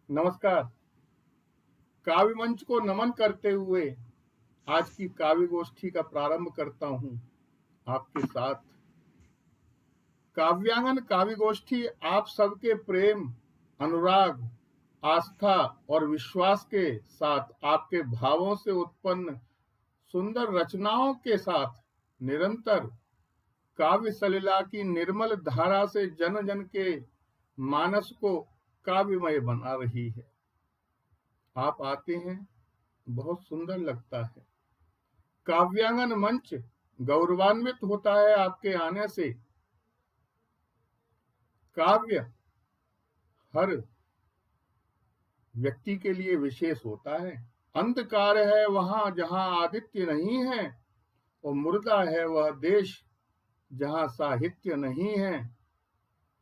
नमस्कार। काव्य मंच को नमन करते हुए आज की काव्य गोष्ठी का प्रारंभ करता हूं आपके साथ। काव्यांगन काव्य गोष्ठी आप सबके प्रेम, अनुराग, आस्था और विश्वास के साथ आपके भावों से उत्पन्न सुंदर रचनाओं के साथ निरंतर काव्य सलिला की निर्मल धारा से जन जन के मानस को काव्यमय बना रही है। आप आते हैं, बहुत सुंदर लगता है। काव्यांगन मंच गौरवान्वित होता है आपके आने से। काव्य हर व्यक्ति के लिए विशेष होता है। अंधकार है वहां जहां आदित्य नहीं है, और मुर्दा है वह देश जहां साहित्य नहीं है।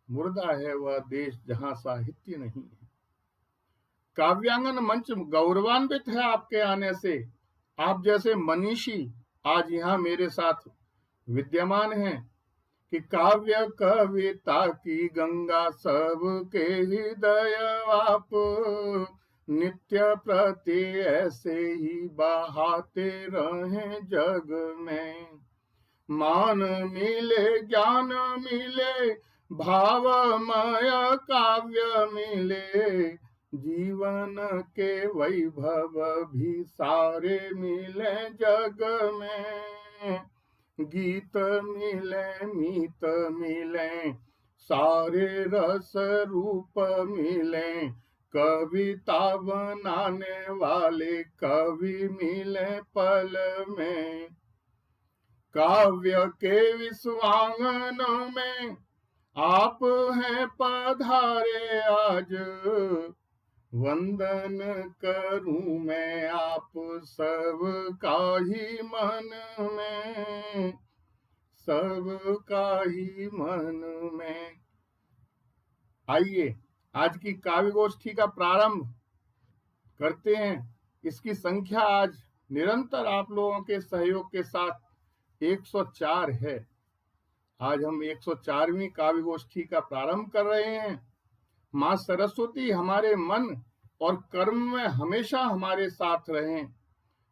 मुर्दा है वह देश जहां साहित्य नहीं है। काव्यांगन मंच गौरवान्वित है आपके आने से। आप जैसे मनीषी आज यहाँ मेरे साथ विद्यमान हैं कि काव्य कविता की गंगा सबके हृदय आप नित्य प्रति ऐसे ही बहाते रहें जग में। मान मिले, ज्ञान मिले, भावमय काव्य मिले, जीवन के वैभव भी सारे मिले जग में। गीत मिले, मीत मिले, सारे रस रूप मिले, कविता बनाने वाले कवि मिले पल में। काव्य के विश्वांगन में आप हैं पधारे आज, वंदन करूं मैं आप सब का ही मन में, सब का ही मन में। आइए आज की काव्य गोष्ठी का प्रारंभ करते हैं। इसकी संख्या आज निरंतर आप लोगों के सहयोग के साथ 104 है। आज हम 104वीं काव्य गोष्ठी का प्रारंभ कर रहे हैं। माँ सरस्वती हमारे मन और कर्म में हमेशा हमारे साथ रहें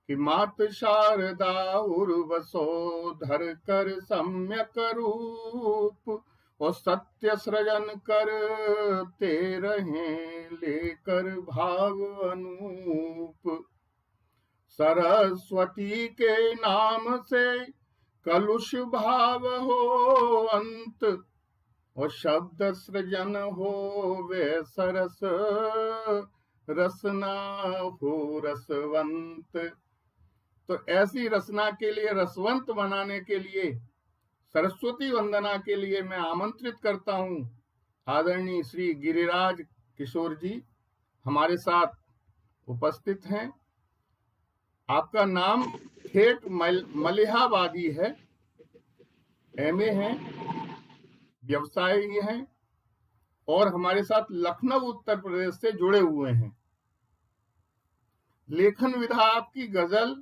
कि मात शारदा उर्वशो धर कर सम्यक रूप और सत्य सृजन करते रहें लेकर भाव अनूप। सरस्वती के नाम से कलुष भाव हो अंत, और शब्द सृजन हो वे सरस, रसना हो रसवंत। तो ऐसी रचना के लिए, रसवंत बनाने के लिए, सरस्वती वंदना के लिए मैं आमंत्रित करता हूं आदरणीय श्री गिरिराज किशोर जी हमारे साथ उपस्थित हैं। आपका नाम ठेठ मलिहाबादी है, एमए है, व्यवसायी हैं और हमारे साथ लखनऊ उत्तर प्रदेश से जुड़े हुए हैं। लेखन विधा आपकी गजल,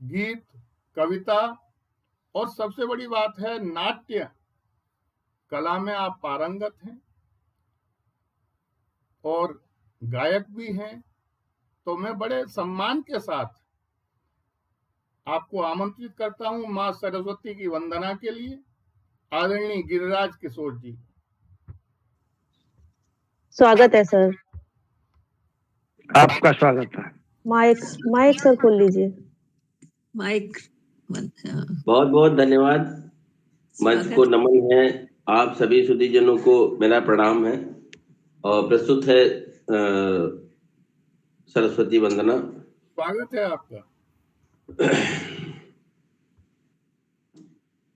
गीत, कविता और सबसे बड़ी बात है नाट्य कला में आप पारंगत हैं और गायक भी हैं। तो मैं बड़े सम्मान के साथ आपको आमंत्रित करता हूं मां सरस्वती की वंदना के लिए। आदरणीय गिरिराज किशोर जी, स्वागत है सर। आपका स्वागत है। माइक सर खोल लीजिए। माइक। बहुत बहुत धन्यवाद। मंच को नमन है। आप सभी सुधीजनों को मेरा प्रणाम है और प्रस्तुत है सरस्वती वंदना। स्वागत है आपका।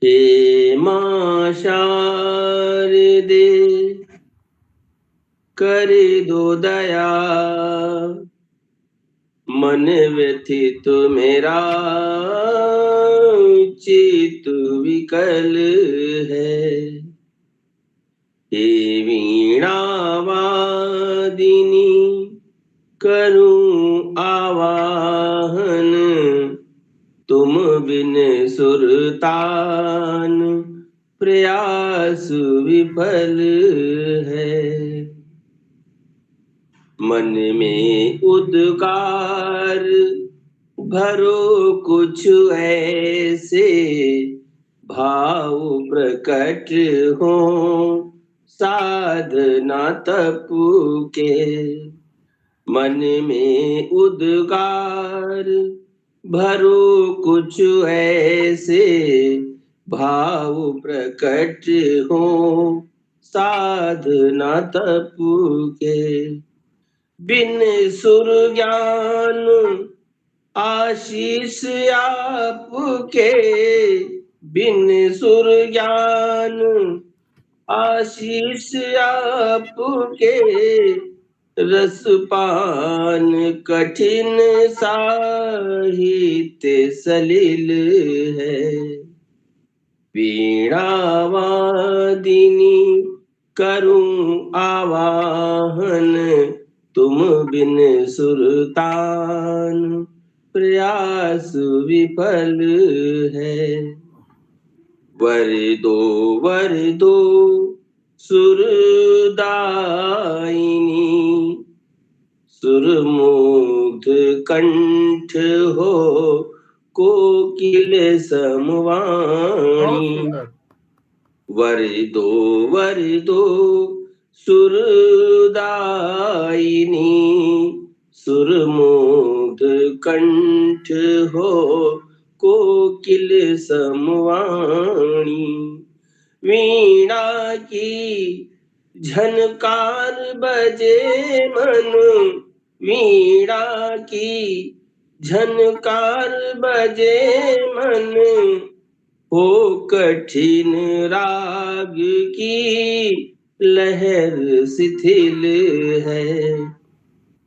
हे मां शारदे कर दो दया, मन व्यथित मेरा चित विकल है। हे वीणा वादिनी करूं आवाहन, तुम बिन सुरतान प्रयास विफल है। मन में उद्गार भरो कुछ ऐसे भाव प्रकट हो साधना तप के। मन में उद्गार भरो कुछ ऐसे भाव प्रकट हो साधना तप के। बिन सुर ज्ञान आशीष आपके, बिन सुर ज्ञान आशीष आपके, रसपान कठिन साहित्य सलिल है। वीणावादिनी करूं आवाहन, तुम बिन सुरतान प्रयास विफल है। वर दो सुरदायिनी, सुरमुग्ध कंठ हो कोकिल समवाणी। वर दो सुरदायिनी, सुरमुग्ध कंठ हो कोकिल समवाणी। वीणा की झनकार बजे मन, वीणा की झनकार बजे मन, हो कठिन राग की लहर शिथिल है।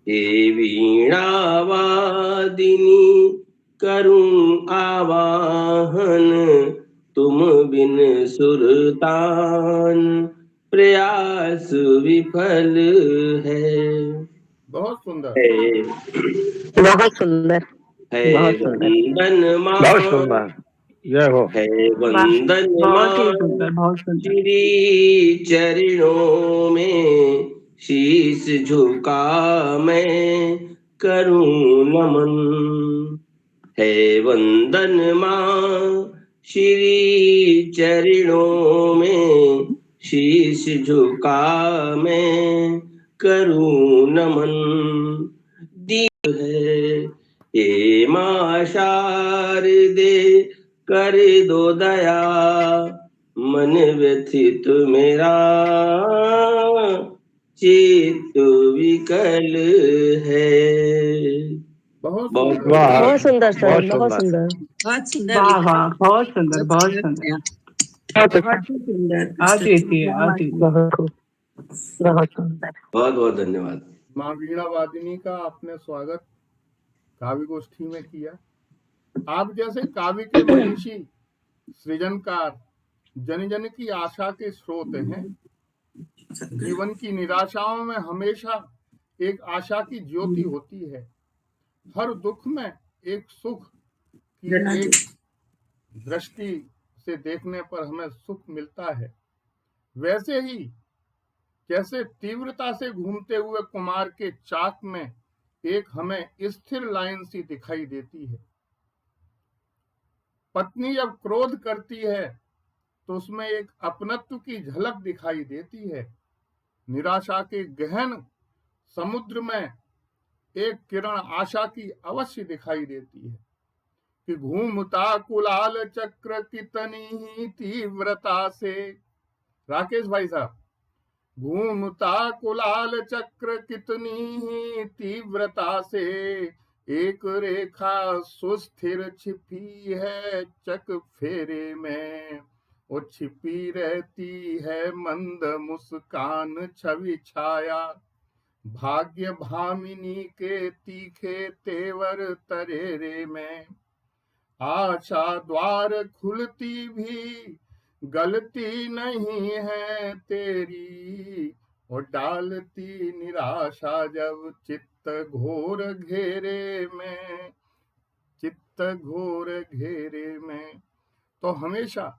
हे वीणावादिनी करूं आवाहन, तुम बिन सुरतान प्रयास विफल है। बहुत सुंदर। बहुत सुंदर। है बहुत सुंदर। वंदन मां, बहुत सुंदर। जय हो। है वंदन बहुत ही मां सुंदर, बहुत सुंदर। श्री चरणों में शीश झुका मैं करूं नमन। है वंदन मां श्री चरणों में शीश झुका मैं करूं नमन। दीप है हे मां शारदे कर दो दया, मन व्यथित मेरा चित्त विकल है। बहुत बहुत सुंदर। वाह, बहुत सुंदर सर, बहुत बहुत सुंदर। सुंदर। बहुत सुंदर वाह लिखा। वाह, बहुत सुंदर, बहुत सुंदर। बहुत ही सुंदर। अद्वितीय, अद्वितीय। बहुत खूब, बहुत सुंदर। बहुत बहुत धन्यवाद। माँ वीणावादिनी का आपने स्वागत काव्य गोष्ठी में किया। आप जैसे काव्य के मनीषी, सृजनकार, जन जन की आशा के स्रोत हैं। जीवन की निराशाओं में हमेशा एक आशा की ज्योति होती है। हर दुख में एक सुख की एक दृष्टि से देखने पर हमें सुख मिलता है। वैसे ही कैसे तीव्रता से घूमते हुए कुमार के चाक में एक हमें स्थिर लाइन सी दिखाई देती है। पत्नी जब क्रोध करती है तो उसमें एक अपनत्व की झलक दिखाई देती है। निराशा के गहन समुद्र में एक किरण आशा की अवश्य दिखाई देती है कि घूमता कुलाल चक्र कितनी ही तीव्रता से। राकेश भाई साहब, घूमता कुलाल चक्र कितनी ही तीव्रता से, एक रेखा सुस्थिर छिपी है चक फेरे में, वो छिपी रहती है मंद मुस्कान छवि छाया, भाग्य भामिनी के तीखे तेवर तरेरे में। आशा द्वार खुलती भी गलती नहीं है तेरी, और डालती निराशा जब चित्त घोर घेरे में, चित्त घोर घेरे में। तो हमेशा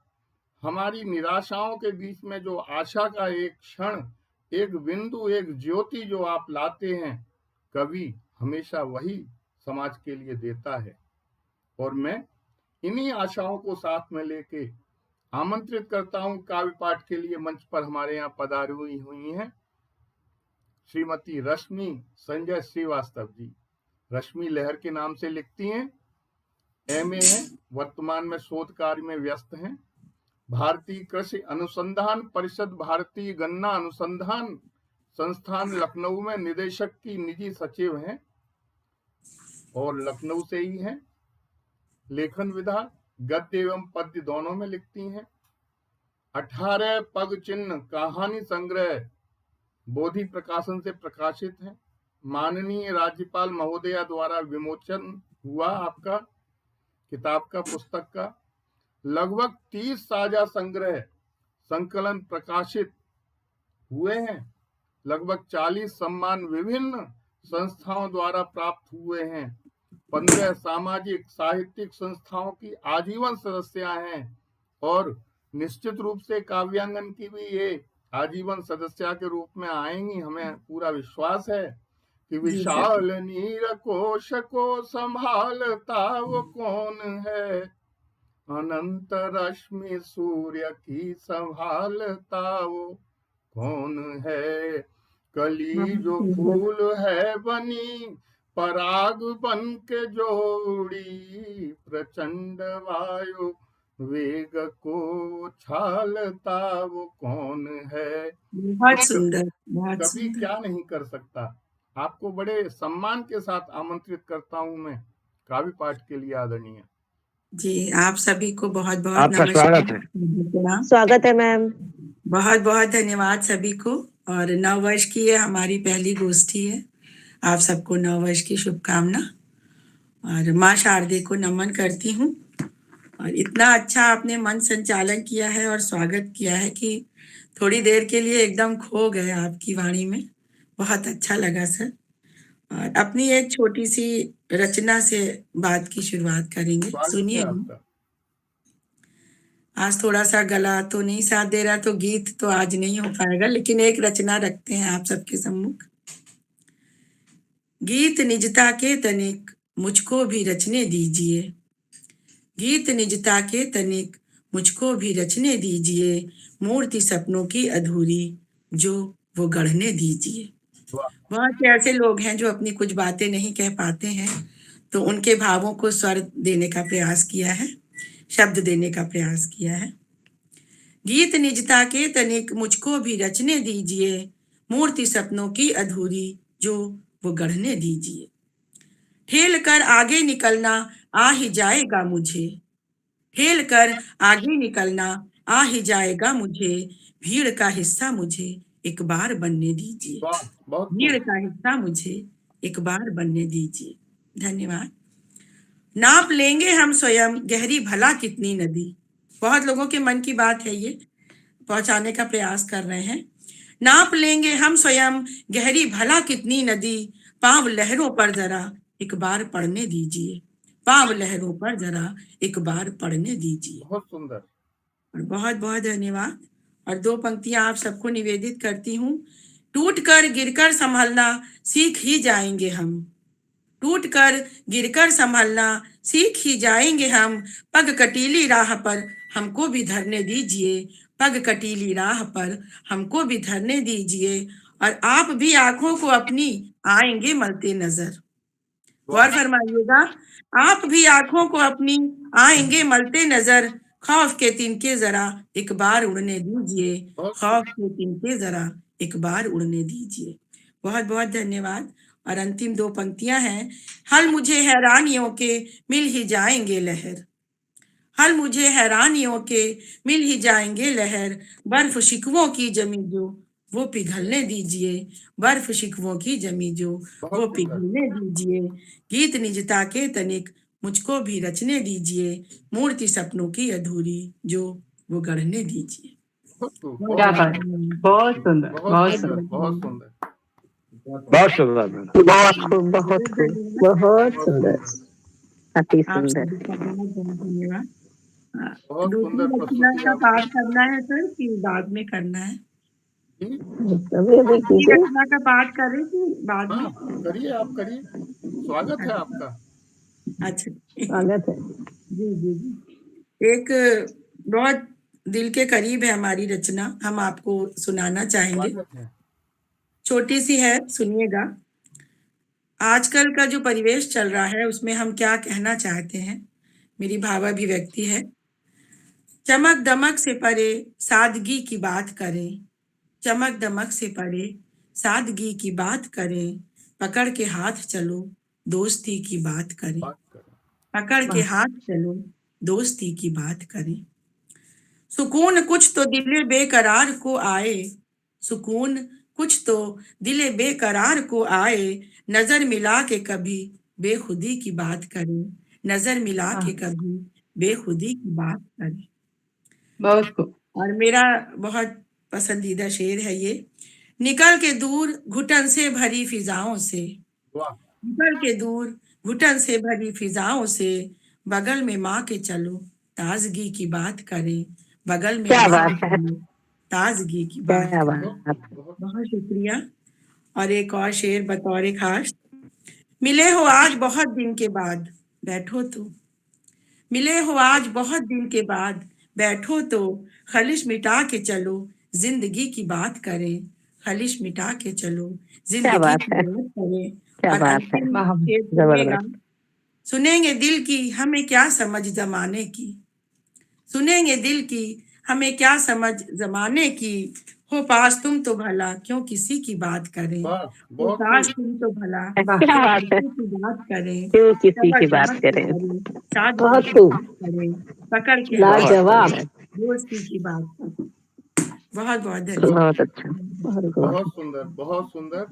हमारी निराशाओं के बीच में जो आशा का एक क्षण, एक बिंदु, एक ज्योति जो आप लाते हैं, कवि हमेशा वही समाज के लिए देता है। और मैं इन्हीं आशाओं को साथ में लेके आमंत्रित करता हूं काव्य पाठ के लिए। मंच पर हमारे यहाँ पधारी हुई हैं श्रीमती रश्मि संजय श्रीवास्तव जी। रश्मि लहर के नाम से लिखती हैं, एमए है, वर्तमान में शोध कार्य में व्यस्त हैं। भारतीय कृषि अनुसंधान परिषद, भारतीय गन्ना अनुसंधान संस्थान लखनऊ में निदेशक की निजी सचिव हैं और लखनऊ से ही हैं। लेखन विधा गद्य एवं पद्य दोनों में लिखती हैं। 18 पग चिन्ह कहानी संग्रह बोधि प्रकाशन से प्रकाशित है। माननीय राज्यपाल महोदया द्वारा विमोचन हुआ आपका किताब का, पुस्तक का। लगभग 30 साझा संग्रह संकलन प्रकाशित हुए हैं। लगभग 40 सम्मान विभिन्न संस्थाओं द्वारा प्राप्त हुए हैं। 15 सामाजिक साहित्यिक संस्थाओं की आजीवन सदस्या हैं और निश्चित रूप से काव्यांगन की भी ये आजीवन सदस्या के रूप में आएंगी। हमें पूरा विश्वास है कि विशाल नीर कोश को संभालता वो कौन है, अनंत रश्मि सूर्य की संभालता वो कौन है। कली जो फूल है बनी पराग बन के जोड़ी, प्रचंड वायु वेग को छालता वो कौन है। बहुत सुंदर, बहुत कभी सुंदर। क्या नहीं कर सकता। आपको बड़े सम्मान के साथ आमंत्रित करता हूं मैं काव्य पाठ के लिए। आदरणीय जी, आप सभी को बहुत बहुत आपका स्वागत है। नमस्कार। स्वागत है मैम। बहुत बहुत धन्यवाद सभी को। और नववर्ष की ये हमारी पहली गोष्ठी है। आप सबको नववर्ष की शुभकामना और माँ शारदे को नमन करती हूँ। और इतना अच्छा आपने मन संचालन किया है और स्वागत किया है कि थोड़ी देर के लिए एकदम खो गए आपकी वाणी में। बहुत अच्छा लगा सर। और अपनी एक छोटी सी रचना से बात की शुरुआत करेंगे, सुनिए। आपका आज थोड़ा सा गला तो नहीं साथ दे रहा, तो गीत तो आज नहीं हो पाएगा, लेकिन एक रचना रखते हैं आप सबके सम्मुख। गीत निजता के तनिक मुझको भी रचने दीजिए, गीत निजता के तनिक मुझको भी रचने दीजिए, मूर्ति सपनों की अधूरी जो वो गढ़ने दीजिए। बहुत से ऐसे लोग हैं जो अपनी कुछ बातें नहीं कह पाते हैं, तो उनके भावों को स्वर देने का प्रयास किया है, शब्द देने का प्रयास किया है। गीत निजता के तनिक मुझको भी रचने दीजिए, मूर्ति सपनों की अधूरी जो वो गढ़ने दीजिए। ठेल कर आगे निकलना आ ही जाएगा मुझे, ठेल कर आगे निकलना आ ही जाएगा मुझे, भीड़ का हिस्सा मुझे एक बार बनने दीजिए, भीड़ का हिस्सा मुझे एक बार बनने दीजिए। धन्यवाद। नाप लेंगे हम स्वयं गहरी भला कितनी नदी। बहुत लोगों के मन की बात है, ये पहुंचाने का प्रयास कर रहे हैं। नाप लेंगे हम स्वयं गहरी भला कितनी नदी, पांव लहरों पर जरा एक बार पढ़ने दीजिए, पांव लहरों पर जरा एक बार पढ़ने दीजिए। बहुत सुंदर और बहुत बहुत धन्यवाद। और 2 पंक्तियां आप सबको निवेदित करती हूँ। टूट कर गिरकर संभलना सीख ही जाएंगे हम, टूट कर गिरकर संभलना सीख ही जाएंगे हम, पग कटीली राह पर हमको भी धरने दीजिए, पग कटीली राह पर हमको भी धरने दीजिए। और आप भी आंखों को अपनी आएंगे मलते नजर। गौर फरमाइएगा, आप भी आंखों को अपनी आएंगे मलते नजर, खौफ के तिनके जरा एक बार उड़ने दीजिए, खौफ के तिनके जरा एक बार उड़ने दीजिए। बहुत बहुत धन्यवाद। और अंतिम 2 पंक्तियां हैं। हल मुझे हैरानियों के मिल ही जाएंगे लहर, हल मुझे हैरानियों के मिल ही जाएंगे लहर, बर्फ शिकवों की जमी जो वो पिघलने दीजिए, बर्फ शिकवों की जमी जो वो पिघलने दीजिए। गीत निजता के तनिक मुझको भी रचने दीजिए, मूर्ति सपनों की अधूरी जो वो गढ़ने दीजिए। क्या बात, बहुत सुंदर, बहुत सुंदर, बहुत सुंदर, बहुत सुंदर मैडम। बहुत खूब, बहुत खूब, बहुत सुंदर, अति आप सुंदर। सभी का बहुत बहुत धन्यवाद। बहुत दूसरी सुंदर रचना का पाठ करना है सर कि बाद में करना है? जी, अभी अभी आपकी कीजिए। रचना का पाठ करें कि बाद में? हाँ करिए, आप करिए, स्वागत है आपका। अच्छा स्वागत है। जी जी जी। एक बहुत दिल के करीब है हमारी रचना, हम आपको सुनाना चाहेंगे। स्वागत है। छोटी सी है, सुनिएगा। आजकल का जो परिवेश चल रहा है उसमें हम क्या कहना चाहते हैं, मेरी भावाभिव्यक्ति है। चमक दमक से परे सादगी की बात करें, चमक दमक से परे सादगी की बात करें, पकड़ के हाथ चलो दोस्ती की बात करें, बात करें। पकड़ के हाथ चलो दोस्ती की बात करें। सुकून कुछ तो दिले बेकरार को आए, सुकून कुछ तो दिले बेकरार को आए, नजर मिला के कभी बेखुदी की बात करें, नजर मिला के कभी बेखुदी की बात करें। बहुत खूब। और मेरा बहुत पसंदीदा शेर है ये। निकल के दूर घुटन से भरी फिजाओं से, वाह, निकल के दूर घुटन से भरी फिजाओं से, बगल में माँ के चलो ताजगी की बात करें, बगल में क्या माँ के बात है, चलो ताजगी की बात क्या करें। बात। बहुत बहुत शुक्रिया। और एक और शेर बतौर खास। मिले हो आज बहुत दिन के बाद, बैठो तो, मिले हो आज बहुत दिन के बाद, बैठो तो, खलिश मिटा के चलो जिंदगी की बात करें, खलिश मिटा के चलो क्या जिंदगी बात की है, बात करें। क्या और बात है, अंतिम वाह शेर सुनिएगा। जबरदस्त। सुनेंगे दिल की हमें क्या समझ जमाने की, सुनेंगे दिल की हमें क्या समझ जमाने की, हो पास तुम तो भला क्यों किसी की बात करें, वाह, हो बहुत पास खूब। तुम तो भला वाह। क्या क्यों बात है, किसी की बात करें, क्यों किसी की चमक बात दमक से करें। भरी सादगी बहुत की खूब, बात करें, पकड़ के हाथ बहुत लाजवाब, सुंदर, दोस्ती की बात करें। बहुत बहुत धन्यवाद। बहुत अच्छा, बहुत खूब। बहुत सुंदर, बहुत सुंदर।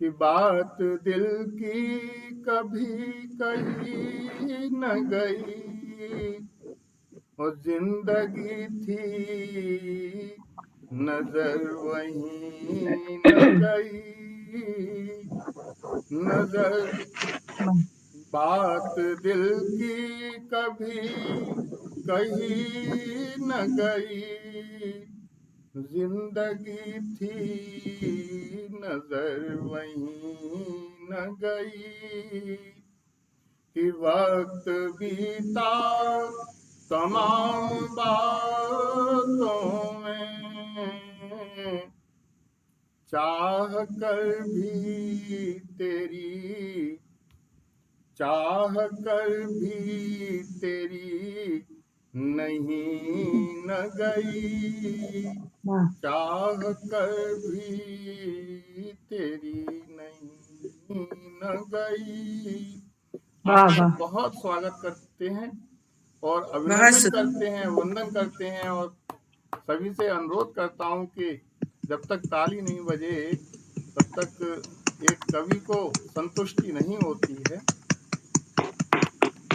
कि बात दिल की कभी कही न गई, और जिंदगी थी नजर वहीं न गई, नजर। बात दिल की कभी कही न गई, जिंदगी थी नजर वहीं न गई, कि वक्त बीता तमाम बातों में, चाह कर भी तेरी, चाह कर भी तेरी नहीं न गई, चाह कर भी तेरी नहीं न गई। वाह आपका वाह। बहुत स्वागत करते हैं और बहुत अभिनंदन शुक्रिया। करते हैं, वंदन करते हैं, और सभी से अनुरोध करता हूं कि जब तक ताली नहीं बजे तब तक एक कवि को संतुष्टि नहीं होती है।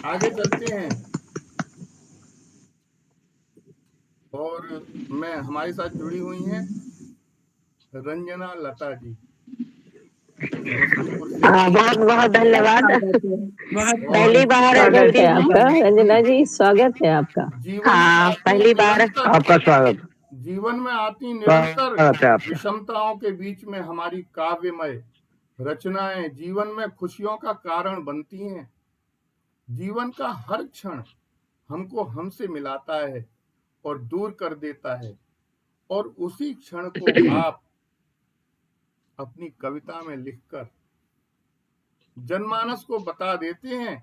आगे चलते हैं। और मैं हमारे साथ जुड़ी हुई हैं रंजना लता जी, समस्तीपुर से। बहुत बहुत धन्यवाद। स्वागत है। बहुत और पहली बार स्वागत जुड़ते है हैं आपका, आपका। रंजना जी, स्वागत है आपका। जीवन में हाँ, आती पहली बार। निरंतर, आपका स्वागत, जीवन में आती निरंतर स्वागत है आपका। विषमताओं के बीच में हमारी काव्यमय रचनाएं जीवन में खुशियों का कारण बनती हैं। जीवन का हर क्षण हमको हमसे मिलाता है और दूर कर देता है, और उसी क्षण को आप अपनी कविता में लिखकर जनमानस को बता देते हैं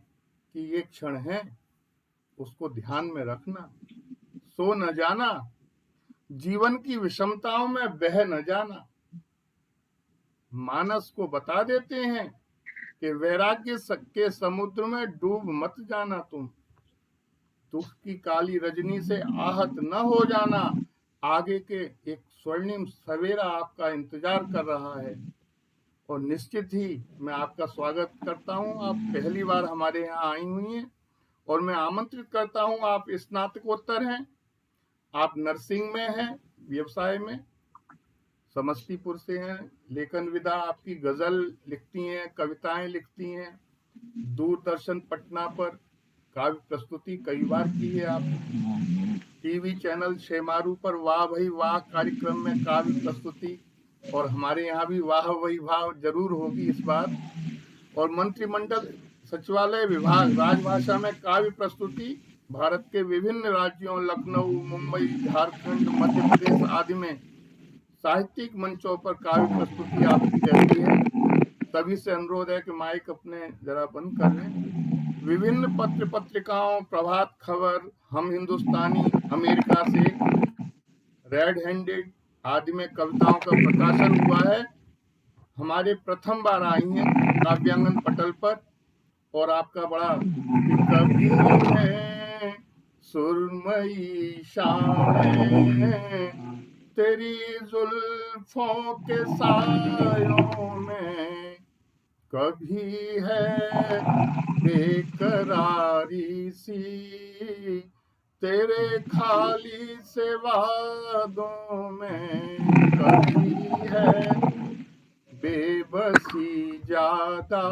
कि ये क्षण है, उसको ध्यान में रखना, सो न जाना, जीवन की विषमताओं में बह न जाना। मानस को बता देते हैं कि वैराग्य के समुद्र में डूब मत जाना, तुम दुख की काली रजनी से आहत न हो जाना, आगे के एक स्वर्णिम सवेरा आपका इंतजार कर रहा है। और निश्चित ही मैं आपका स्वागत करता हूं। आप पहली बार हमारे यहाँ आई हुई हैं और मैं आमंत्रित करता हूं। आप स्नातकोत्तर हैं, आप नर्सिंग में हैं, व्यवसाय में, समस्तीपुर से हैं, लेखन विधा आपकी गजल लिखती हैं, कविताएं लिखती हैं, दूरदर्शन पटना पर काव्य प्रस्तुति कई बार की है आपने। टीवी चैनल शेमारू पर वाह भाई वाह कार्यक्रम में काव्य प्रस्तुति, और हमारे यहाँ भी वाह वही भाव जरूर होगी इस बार। और मंत्रिमंडल सचिवालय विभाग राजभाषा में काव्य प्रस्तुति भारत के विभिन्न राज्यों लखनऊ, मुंबई, झारखंड, मध्य प्रदेश आदि में साहित्यिक मंचों पर काव्य प्रस्तुति आपकी रहती है। सभी से अनुरोध है कि माइक अपने जरा बंद कर लें। विभिन्न पत्र पत्रिकाओं, प्रभात खबर, हम हिंदुस्तानी, अमेरिका से, रेड हैंडेड आदि में कविताओं का प्रकाशन हुआ है। हमारे प्रथम बार आई हैं काव्यांगन पटल पर, और आपका बड़ा कवि है सुरमई शामें तेरी जुल्फों के सायों में, कभी है बेकरारी सी तेरे खाली से वादों में, कभी है बेबसी ज्यादा,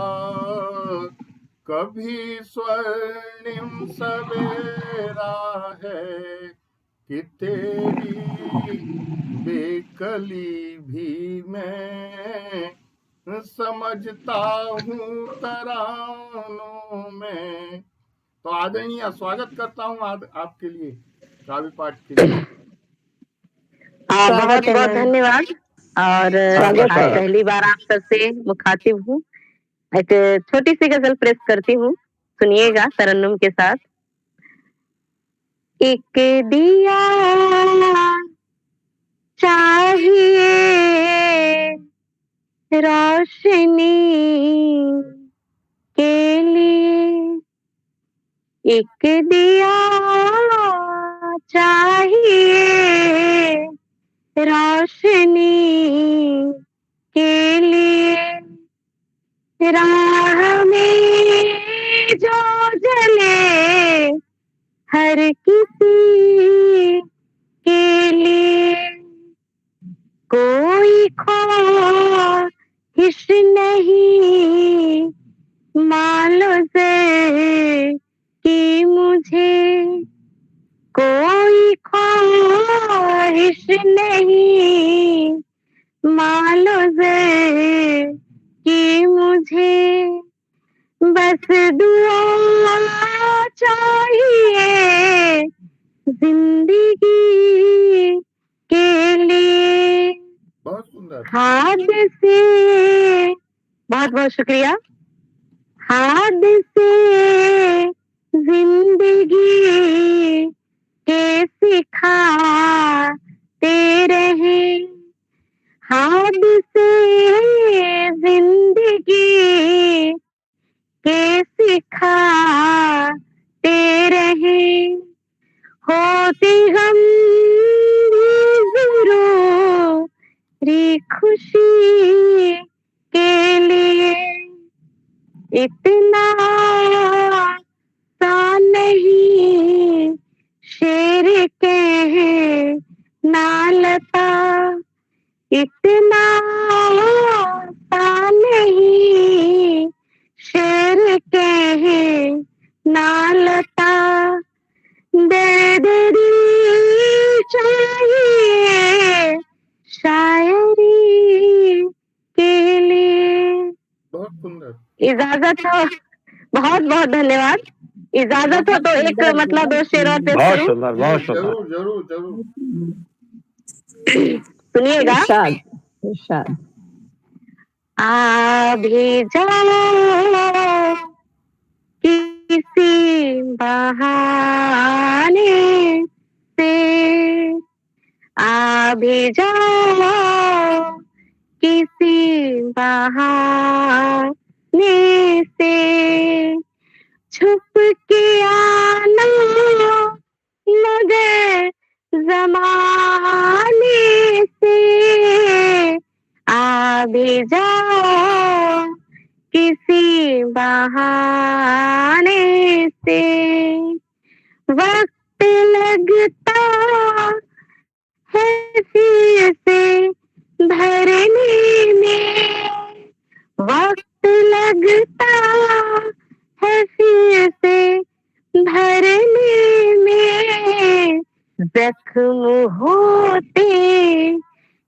कभी स्वर्णिम सवेरा है कि तेरी बेकली भी मैं समझता हूँ तरानों में। तो आदरणीय स्वागत करता हूँ आपके लिए काव्य पाठ के लिए। बहुत बहुत धन्यवाद। और स्वागत आज है। पहली बार आप सबसे मुखातिब हूँ। एक छोटी सी गजल प्रेस करती हूँ, सुनिएगा तरन्नुम के साथ। एक दिया चाहिए रोशनी के लिए, एक दिया चाहिए रोशनी के लिए, राह में जो जले हर किसी के लिए, कोई ख्वाहिश नहीं मालो से कि मुझे, कोई ख्वाहिश नहीं मालो से कि मुझे, बस दुआ चाहिए जिंदगी के लिए। बहुत सुंदर। हाथ से, बहुत बहुत शुक्रिया। हाथ से जिंदगी के सिखाते रहे, हाथ से जिंदगी के सिखाते रहे, होती गम जरूरी खुशी के लिए, इतना सा नहीं शेर के नालता, इतना सा नहीं शेर के नालता, दर्द चाहिए शायरी के लिए। बहुत सुंदर। इजाजत हो, बहुत बहुत धन्यवाद। इजाजत हो तो एक मतलब दो शेर और पेश बहुत करूं? सुंदर, बहुत सुंदर। जरूर जरूर जरूर। सुनिएगा। इरशाद। आ भी जाओ किसी बहाने से, आ भी जाओ किसी बहाने से, छुप के आना मगर जमाने से, आ भी जाओ किसी बहाने से, वक्त लगता है फिर से भरने में, वक्त लगता है फिर से भरने में, जख्म होते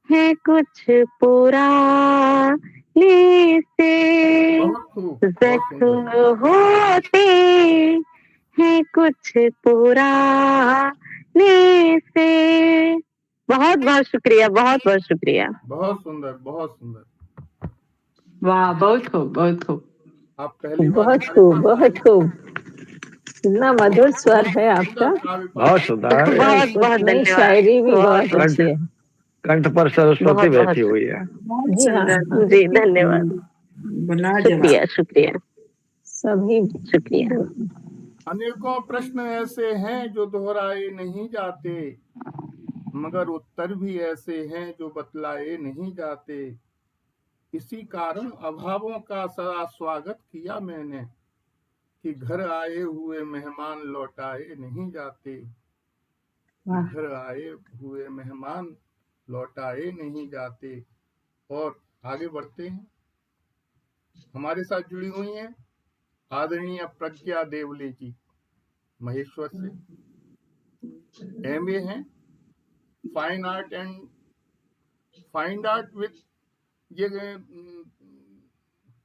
हैं कुछ पुराने से, बहुत खूब, बहुत सुंदर। जख्म होते हैं कुछ पुराने से। बहुत बहुत शुक्रिया, बहुत बहुत शुक्रिया। बहुत सुंदर, बहुत सुंदर। वाह, बहुत खूब, बहुत खूब। आप पहली बार बहुत हमारे खूब, पास बहुत आए। खूब। इतना मधुर स्वर है सुंदर आपका। काव्य पाठ। बहुत सुंदर है। बहुत बहुत उसमें धन्यवाद। शायरी भी बहुत कंठ अच्छी है। कंठ पर सरस्वती बहुत बहुत बैठी हुई है। बहुत जी हाँ, सुंदर। हाँ। जी धन्यवाद, लाजवाब। शुक्रिया शुक्रिया सभी शुक्रिया। अनेकों प्रश्न ऐसे हैं जो दोहराए नहीं जाते, मगर उत्तर भी ऐसे हैं जो बतलाए नहीं जाते। इसी कारण अभावों का सदा स्वागत किया मैंने, कि घर आए हुए मेहमान लौटाए नहीं जाते, कि वाह, घर आए हुए मेहमान लौटाए नहीं जाते। और आगे बढ़ते हैं। हमारे साथ जुड़ी हुई हैं आदरणीय प्रज्ञा देवले जी, महेश्वर से। एमए हैं fine art and fine art with ये क्या हुआ?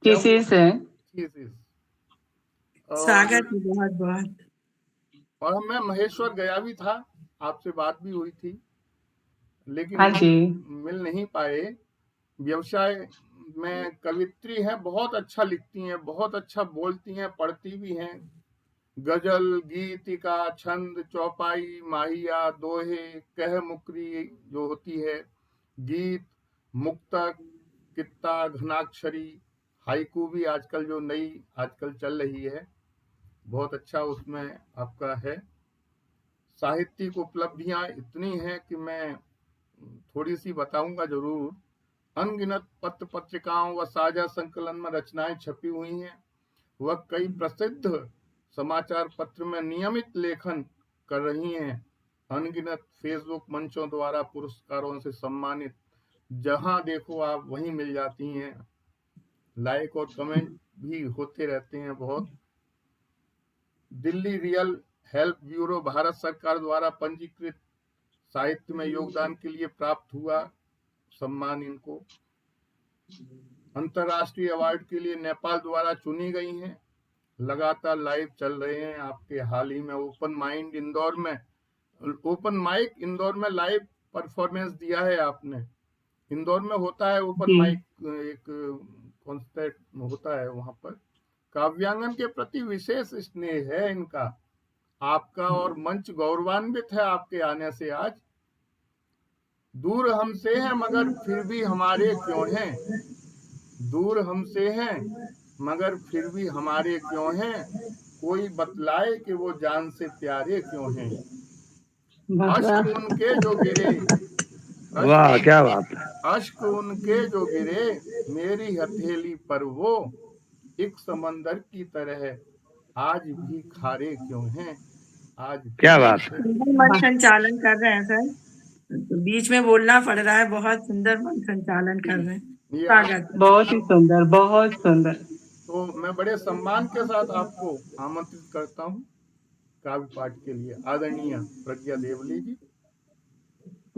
थीसिस है। थीसिस। स्वागत है बहुत बहुत। और मैं महेश्वर गया भी था, आपसे बात भी हुई थी, लेकिन हाँ जी। मिल नहीं पाए। व्यवसाय में कवित्री हैं, बहुत अच्छा लिखती हैं, बहुत अच्छा बोलती हैं, पढ़ती भी हैं। गजल, गीतिका, छंद, चौपाई, माहिया, दोहे, कह मुकरी जो होती है, गीत, मुक्तक, कित्ता, घनाक्षरी, हाइकू भी आजकल जो नई आजकल चल रही है, बहुत अच्छा उसमें आपका है। साहित्यिक उपलब्धियां इतनी हैं कि मैं थोड़ी सी बताऊंगा जरूर। अनगिनत पत्र पत्रिकाओं व साझा संकलन में रचनाएं छपी हुई हैं। वह कई प्रसिद्ध समाचार पत्र में नियमित लेखन कर रही हैं। अनगिनत फेसबुक मंचों द्वारा पुरस्कारों से सम्मानित, जहां देखो आप वहीं मिल जाती हैं। लाइक और कमेंट भी होते रहते हैं बहुत। Delhi real help bureau Bharat सरकार द्वारा पंजीकृत, साहित्य में योगदान के लिए प्राप्त हुआ सम्मान इनको। अंतर्राष्ट्रीय अवार्ड के लिए नेपाल द्वारा चुनी गई हैं। लगातार लाइव चल रहे हैं आपके। हाल ही में ओपन माइक इंदौर में लाइव परफॉर्मेंस दिया है आपने। इंदौर में होता है ओपन जी। माइक, एक कॉन्सर्ट होता है वहां पर। काव्यांगन के प्रति विशेष स्नेह है इनका, आपका, और मंच गौरवान्वित है आपके आने से आज। दूर हमसे हैं मगर फिर भी हमारे क्यों हैं, दूर हमसे हैं मगर फिर भी हमारे क्यों हैं, कोई बतलाए कि वो जान से प्यारे क्यों हैं। अश्क उनके जो गिरे, वाह, क्या बात है। अश्क उनके जो गिरे मेरी हथेली पर, वो एक समंदर की तरह आज भी खारे क्यों हैं, आज भी क्या बात है। मन संचालन कर रहे हैं सर, तो बीच में बोलना पड़ रहा है। बहुत सुंदर मन संचालन कर रहे हैं। ये स्वागत। बहुत ही सुंदर, बहुत सुंदर। तो मैं बड़े सम्मान के साथ आपको आमंत्रित करता हूँ काव्य पाठ के लिए। आदरणीय प्रज्ञा देवले जी,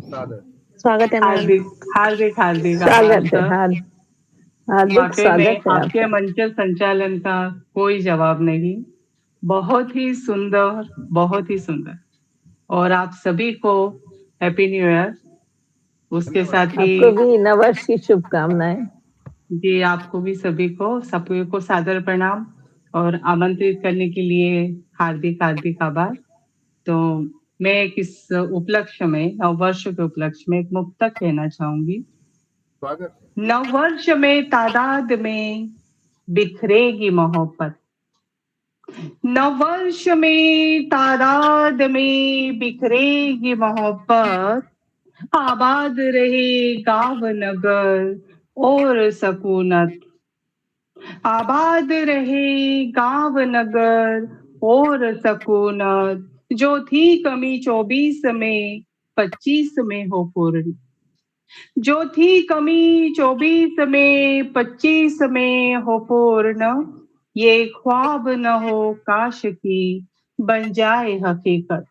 सादर। स्वागत है मैम। हार्दिक हार्दिक हार्दिक आभार स्वागत है, सर। हार्दिक वाकई में स्वागत है आपके आपका। मंच संचालन का कोई जवाब नहीं। बहुत ही सुंदर, बहुत ही सुंदर। और आप सभी को हैप्पी न्यू ईयर। उसके धन्यवाद। साथ ही आपको भी नववर्ष की शुभकामनाएं। जी, आपको भी सभी को सादर प्रणाम और आमंत्रित करने के लिए हार्दिक हार्दिक आभार। तो मैं इस उपलक्ष्य में, नववर्ष के उपलक्ष्य में एक मुक्तक कहना चाहूंगी। स्वागत। नववर्ष में तादाद में बिखरेगी मोहब्बत, नववर्ष में तादाद में बिखरेगी मोहब्बत, आबाद रहे गांव नगर और सकूनत, आबाद रहे गांव नगर और सकूनत, जो थी कमी 24 में 25 में हो पूर्ण, जो थी कमी 24 में 25 में हो पूर्ण, ये ख्वाब न हो काश की बन जाए हकीकत।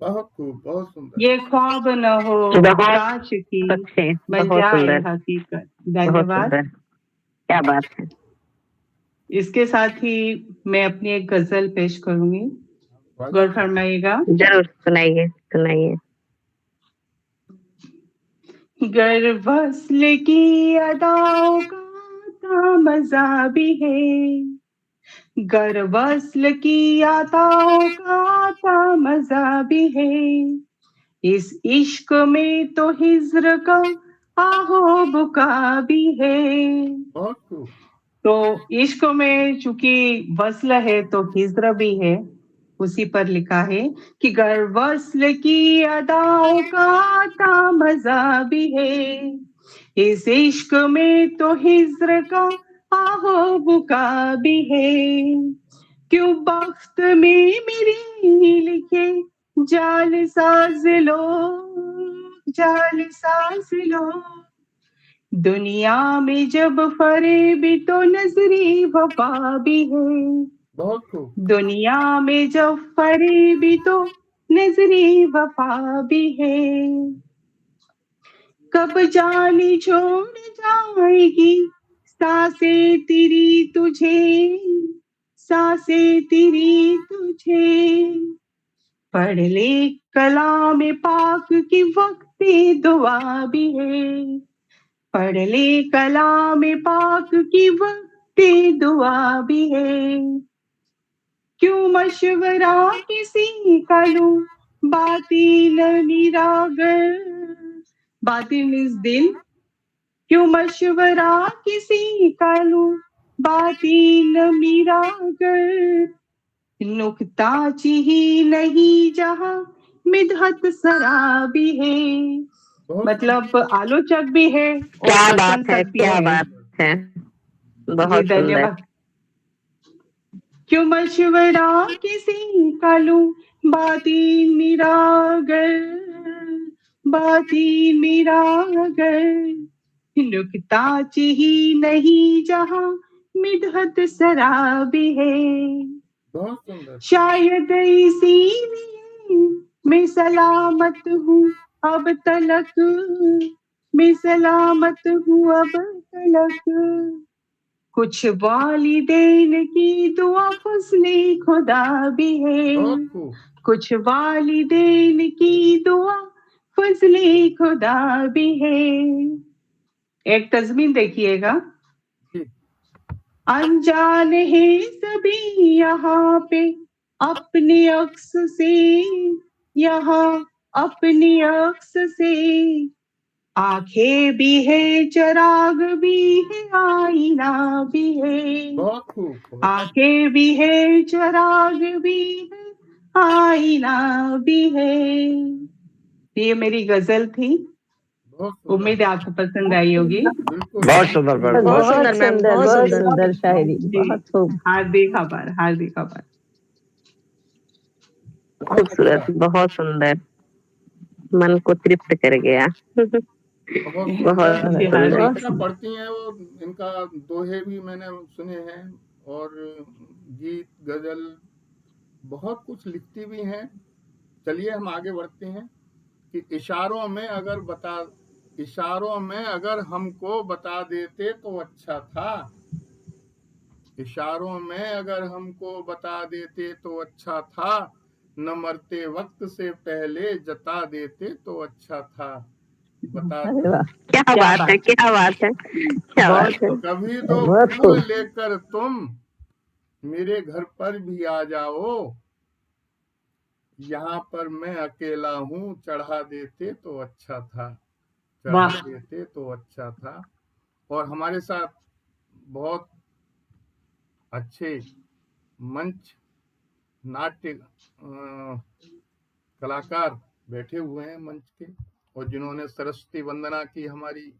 बहुत खूब, बहुत सुंदर। ये ख्वाब न हो बहुत कांच की अच्छे, बन बहुत जाए सुंदर, हकीकत। बहुत धन्यवाद। सुंदर, क्या बात है। इसके साथ ही मैं अपनी एक गजल पेश करूंगी, गौर फरमाइएगा। जरूर सुनाइए, सुनाइए। गर वस्ल की अदाओं का मजा भी है, गर वस्ल की अदाओं का मजा भी है, इस इश्क में तो हिज्र का आहो बुका भी है। बहुत खूब। तो इश्क में चूंकि वस्ल है तो हिज्र भी है, उसी पर लिखा है कि गर वस्ल की अदाओं का मजा भी है, इस इश्क में तो हिज्र का आहो बुका भी है। क्यों बख्त में मेरी लिखे जाल साज लो, जाल साज लो, दुनिया में जब फरेबी तो नजरी वफा भी है, बहुत खूब। दुनिया में जब फरेबी तो नजरी वफा भी है। कब जाने छोड़ जाएगी सांसें तेरी तुझे, सांसें तेरी तुझे, पढ़ ले कलाम पाक की वक्ते दुआ भी है, पढ़ ले कलाम पाक की वक्ते दुआ भी है। क्यों मशवरा किसी का लूं बातिल निरागर, बातिल इस दिल, क्यों मशवरा किसी का लूं बातिल निरागर, नुकताची ही नहीं जहां मिदहत सरा भी है, मतलब आलोचक भी है और क्या बात है, प्रशंसक भी क्या है। बात है, जी बहुत सुंदर। धन्यवाद। क्यों मशवरा किसी का लूं बाती निरागर, बाती निरागर, नुकताच ही नहीं जहां मिदहत सराबी है। बहुत सुंदर। शायद इसीलिए मैं सलामत हूँ अब तलक, मैं सलामत हूँ अब तलक, कुछ वालिदैन की दुआ फजले खुदा भी है, बहुत खूब। कुछ वालिदैन की दुआ फजले खुदा भी है। एक तस्मीन देखिएगा। जी। अनजान है सभी यहाँ पे अपने अक्स से, यहाँ अपने अक्स से, आंखें भी है चराग भी है आईना भी है, बहुत खूब। आंखें भी है चराग भी है आईना भी है। ये मेरी गजल थी, बहुत सुंदर। उम्मीद है आपको पसंद आई होगी। बिल्कुल। बहुत सुंदर मैडम, बहुत बहुत सुंदर मैम, बहुत बहुत सुंदर। सुंदर शायरी, जी बहुत खूब। हार्दिक आभार, हार्दिक आभार। खूबसूरत, बहुत सुंदर, मन को तृप्त कर गया। बहुत बहुत सुंदर। जी बहुत सुंदर। हार्दिक। अच्छा पढ़ती हैं वो, इनका दोहे भी मैंने सुने हैं और गीत गजल बहुत कुछ लिखती भी हैं। चलिए हम आगे बढ़ते हैं कि इशारों में अगर हमको बता देते तो अच्छा था, इशारों में अगर हमको बता देते तो अच्छा था, न मरते वक्त से पहले जता देते तो अच्छा था। बता अरे वाह, क्या क्या बात है, बात, क्या बात है, क्या बहुत बात है। कभी दो बहुत फूल खूब। लेकर तुम मेरे घर पर भी आ जाओ, यहाँ पर मैं अकेला हूँ, चढ़ा देते तो अच्छा था, चढ़ा वाह, देते तो अच्छा था। और हमारे साथ बहुत अच्छे मंच नाट्य कलाकार बैठे हुए हैं मंच के, और जिन्होंने सरस्वती वंदना की हमारी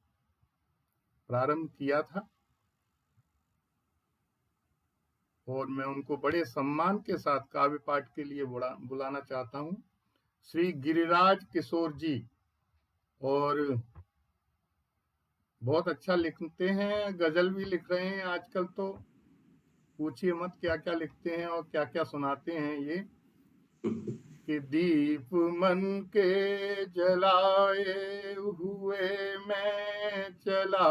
प्रारंभ किया था, और मैं उनको बड़े सम्मान के साथ काव्य पाठ के लिए बुलाना चाहता हूँ, श्री गिरिराज किशोर जी। और बहुत अच्छा लिखते हैं, गजल भी लिख रहे हैं आजकल, तो पूछिए मत क्या क्या लिखते हैं और क्या क्या सुनाते हैं ये। कि दीप मन के जलाए हुए मैं चला,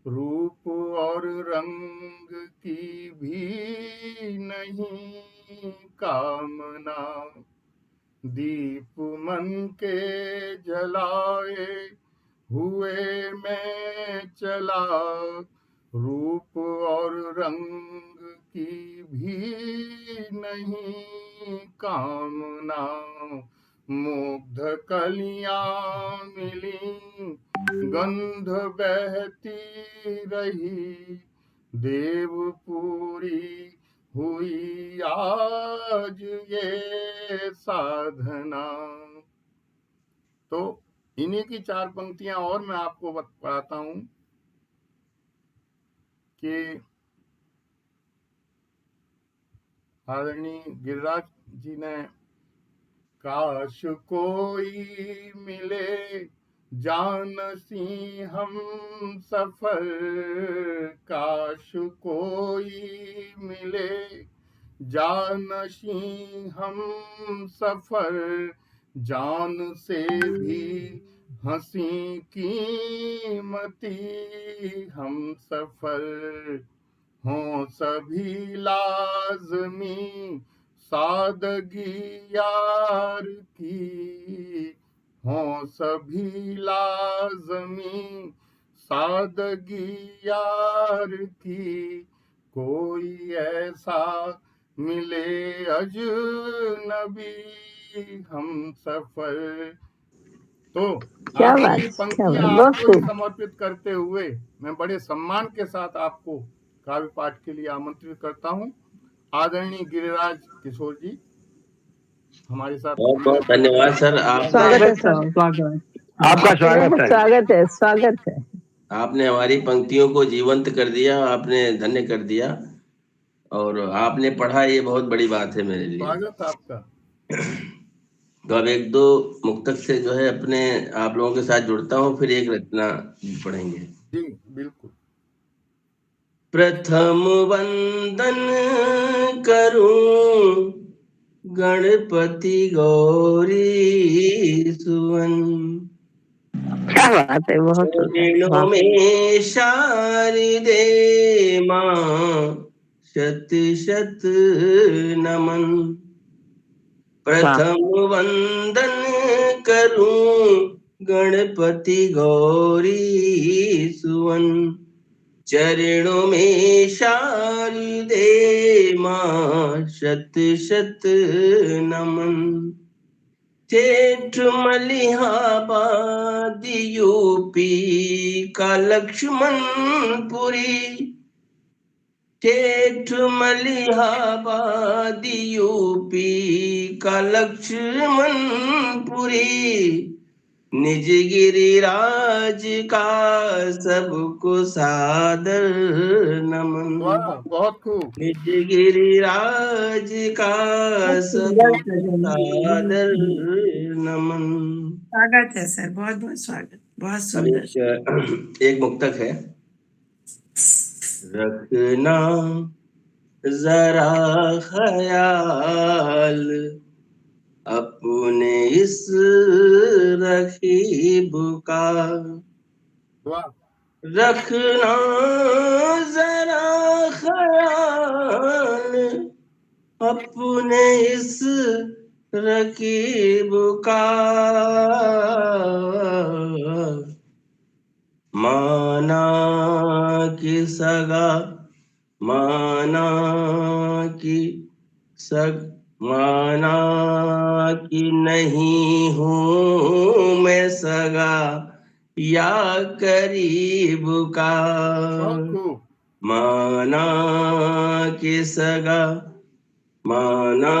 रूप और रंग की भी नहीं कामना। दीप मन के जलाए हुए मैं चला, रूप और रंग की भी नहीं कामना। मुग्ध कलियां मिली, गंध बहती रही, देवपुरी हुई आज ये साधना। तो इन्हीं की 4 पंक्तियां और मैं आपको पढ़ाता हूं कि आदरणीय गिरिराज जी ने, काश कोई मिले जानसी हम सफर, काश कोई मिले जानसी हम सफर, जान से भी हंसी कीमती हम सफर। हों सभी लाजमी सादगी यार की, हों सभी लाजमी सादगी यार की, कोई ऐसा मिले अजनबी हम सफर। तो क्या आखिरी बात, क्या पंक्तियां बात, बहुत आपको ही खूब। समर्पित करते हुए मैं बड़े सम्मान के साथ आपको काव्य पाठ के लिए आमंत्रित करता हूं। आदरणीय गिरिराज किशोर जी हमारे साथ बहुत बहुत धन्यवाद सर। आप स्वागत है स्वागत सर, स्वागत। आपका स्वागत है। स्वागत है, स्वागत है। आपने हमारी पंक्तियों को जीवंत कर दिया, आपने धन्य कर दिया, और आपने पढ़ा, ये बहुत बड़ी बात है मेरे लिए। स्वागत आपका। तो अब 1-2 मुक्तक से जो है अपने आप लोगों के साथ जुड़ता हूँ, फिर एक रचना पढ़ेंगे। जी बिल्कुल। प्रथम वंदन करूं गणपति गौरी सुवन, क्या बात है, बहुत सुंदर। चरणों वाह, में शारदे मां शत शत नमन। प्रथम वंदन करूं गणपति गौरी सुवन, चरणों में शारदे मां शत शत नमन। ठेठ मलिहाबाद यूपी का लक्ष्मणपुरी, ठेठ मलिहाबाद यूपी का लक्ष्मणपुरी, निज गिरिराज का सबको सादर नमन। वाह बहुत खूब। निज गिरिराज का सबको सादर नमन। स्वागत है सर, बहुत बहुत स्वागत, बहुत अब सुंदर। एक मुक्तक है। रखना जरा ख्याल अपने इस रकीब का, वाह रखना जरा ख्याल अपने इस रकीब का, माना कि सगा, माना कि माना कि नहीं हूँ मैं सगा या करीब का, बहुत खूब। माना कि सगा, माना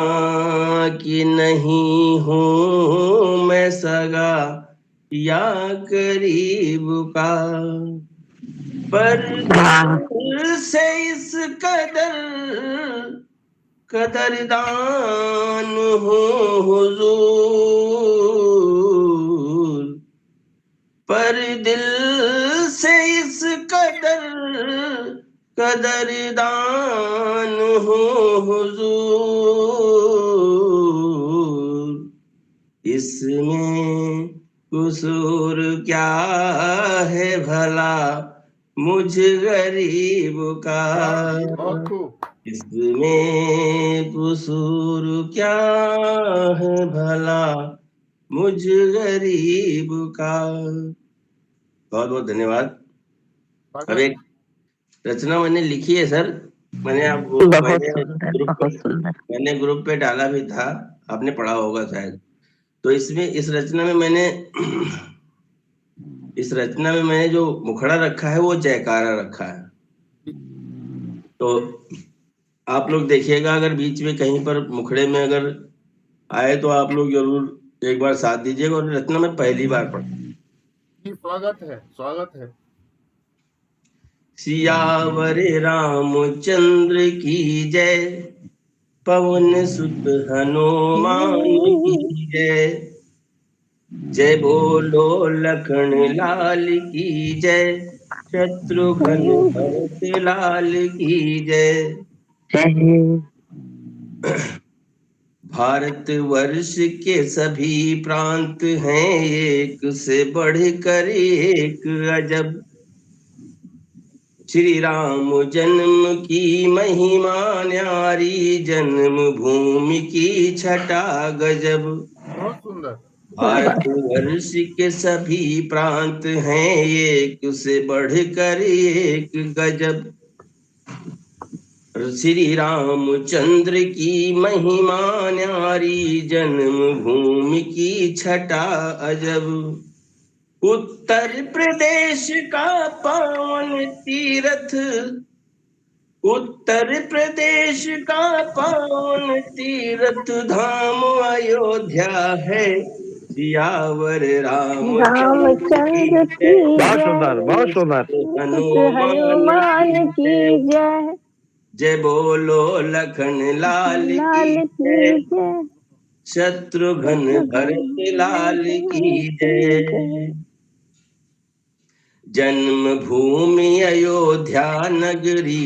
कि नहीं हूँ मैं सगा या करीब का, पर दिल से इस कदरदान हूँ हुजूर, पर दिल से इस कदरदान हूँ हुजूर, इसमें कसूर क्या है भला मुझ गरीब का, बहुत खूब। इसमें कसूर क्या है भला मुझ गरीब का। बहुत बहुत धन्यवाद। अब एक रचना मैंने लिखी है सर, मैंने बहुत सुंदर। मैंने ग्रुप पे डाला भी था, आपने पढ़ा होगा शायद। तो इसमें इस रचना में मैंने जो मुखड़ा रखा है वो जयकारा रखा है। तो आप लोग देखिएगा, अगर बीच में कहीं पर मुखड़े में अगर आए तो आप लोग जरूर एक बार साथ दीजिएगा। और रचना में पहली बार पढ़ा। स्वागत है, स्वागत है। सियावर रामचंद्र की जय, पवन सुत हनुमान की जय, जय बोलो लखन लाल की जय, शत्रुघ्न भरत लाल की जय। भारत वर्ष के सभी प्रांत हैं एक से बढ़कर एक अजब, श्री राम जन्म की महिमा न्यारी, जन्म भूमि की छटा गजब। बहुत सुंदर। भारत वर्ष के सभी प्रांत हैं एक से बढ़कर एक गजब, श्री रामचंद्र की महिमा न्यारी, जन्म भूमि की छटा अजब। उत्तर प्रदेश का पावन तीर्थ, उत्तर प्रदेश का पावन तीर्थ धाम अयोध्या है, सियावर रामचंद्र की रामचंद्र की जय, बहुत जय, सुंदर, बहुत सुंदर। हनुमान की जय, जय बोलो लखन लाल की लाल जय, की जय, शत्रुघ्न भरत लाल की जय। जन्म भूमि अयोध्या नगरी,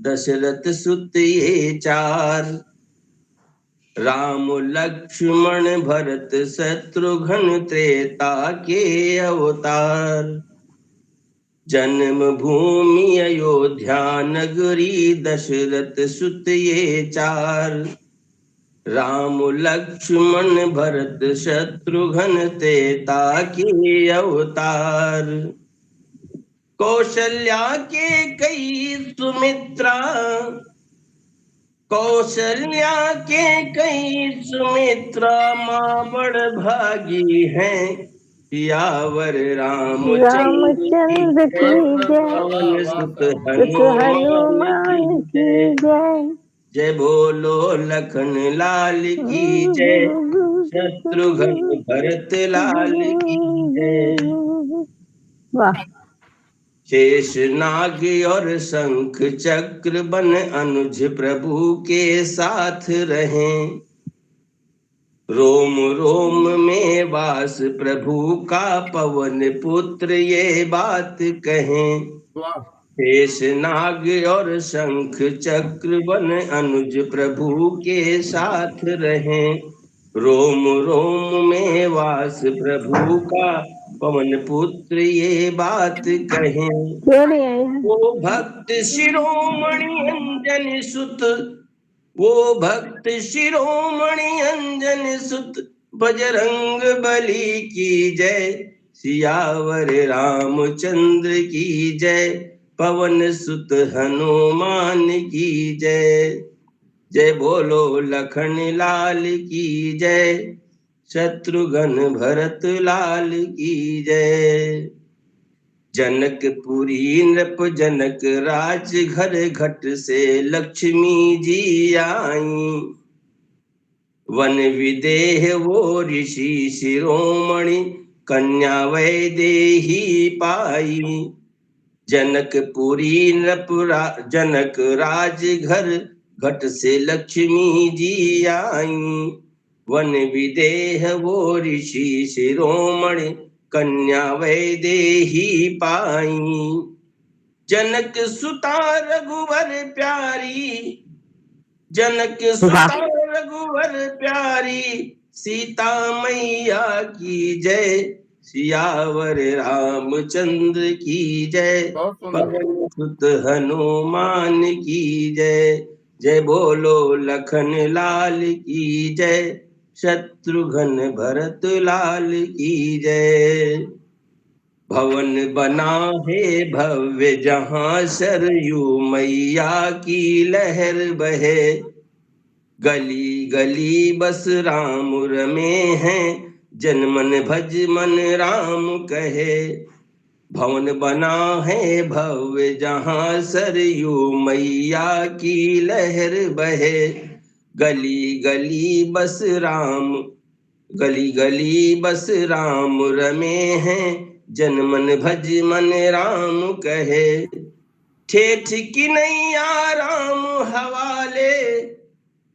दशरथ सुत ये चार, राम लक्ष्मण भरत शत्रुघ्न त्रेता के अवतार। जन्म भूमि अयोध्या नगरी, दशरथ सुत ये चार, राम लक्ष्मण भरत शत्रुघ्न त्रेता के अवतार। कौशल्या के कई सुमित्रा, कौशल्या के कई सुमित्रा, माँ बड़ भागी हैं, सियावर रामचंद्र की जय, पवन सुत हनुमान की जय, जय बोलो लखन लाल की जय, शत्रुघ्न भरत लाल की जय। वाह। शेष नाग और शंख चक्र बन अनुज प्रभु के साथ रहें, रोम रोम में वास प्रभु का, पवन पुत्र ये बात कहें। शेष नाग और शंख चक्र बन अनुज प्रभु के साथ रहें, रोम रोम में वास प्रभु का, पवन पुत्र ये बात कहें। वो भक्त शिरोमणि अंजन सुत, वो भक्त शिरोमणि अंजन सुत, बजरंग बली की जय, सियावर रामचंद्र की जय, पवन सुत हनुमान की जय। जय बोलो लखन लाल की जय, शत्रुघ्न भरत लाल की जय। जनकपुरी नृप जनक राज, घर घट से लक्ष्मी जी आई, वन विदेह वो ऋषि शिरोमणि, कन्या वैदेही पाई। जनकपुरी नृप जनक राज, घर घट से लक्ष्मी जी आई, वन विदेह वो ऋषि शिरोमणि, कन्या वैदेही पाई। जनक सुता रघुवर प्यारी, जनक सुता रघुवर प्यारी, सीता मैया की जय, सियावर रामचंद्र की जय, बहुत सुंदर। पवन सुत हनुमान की जय, जय बोलो लखन लाल की जय, शत्रुघ्न भरत लाल की जय। भवन बना है भव्य जहाँ सरयू मैया की लहर बहे, गली गली बस राम रमे हैं, जन मन भज मन राम कहे। भवन बना है भव्य जहाँ सरयू मैया की लहर बहे, गली गली बस राम, गली गली बस राम रमे हैं, जन मन भज मन राम कहे। ठेठ की नैया राम हवाले,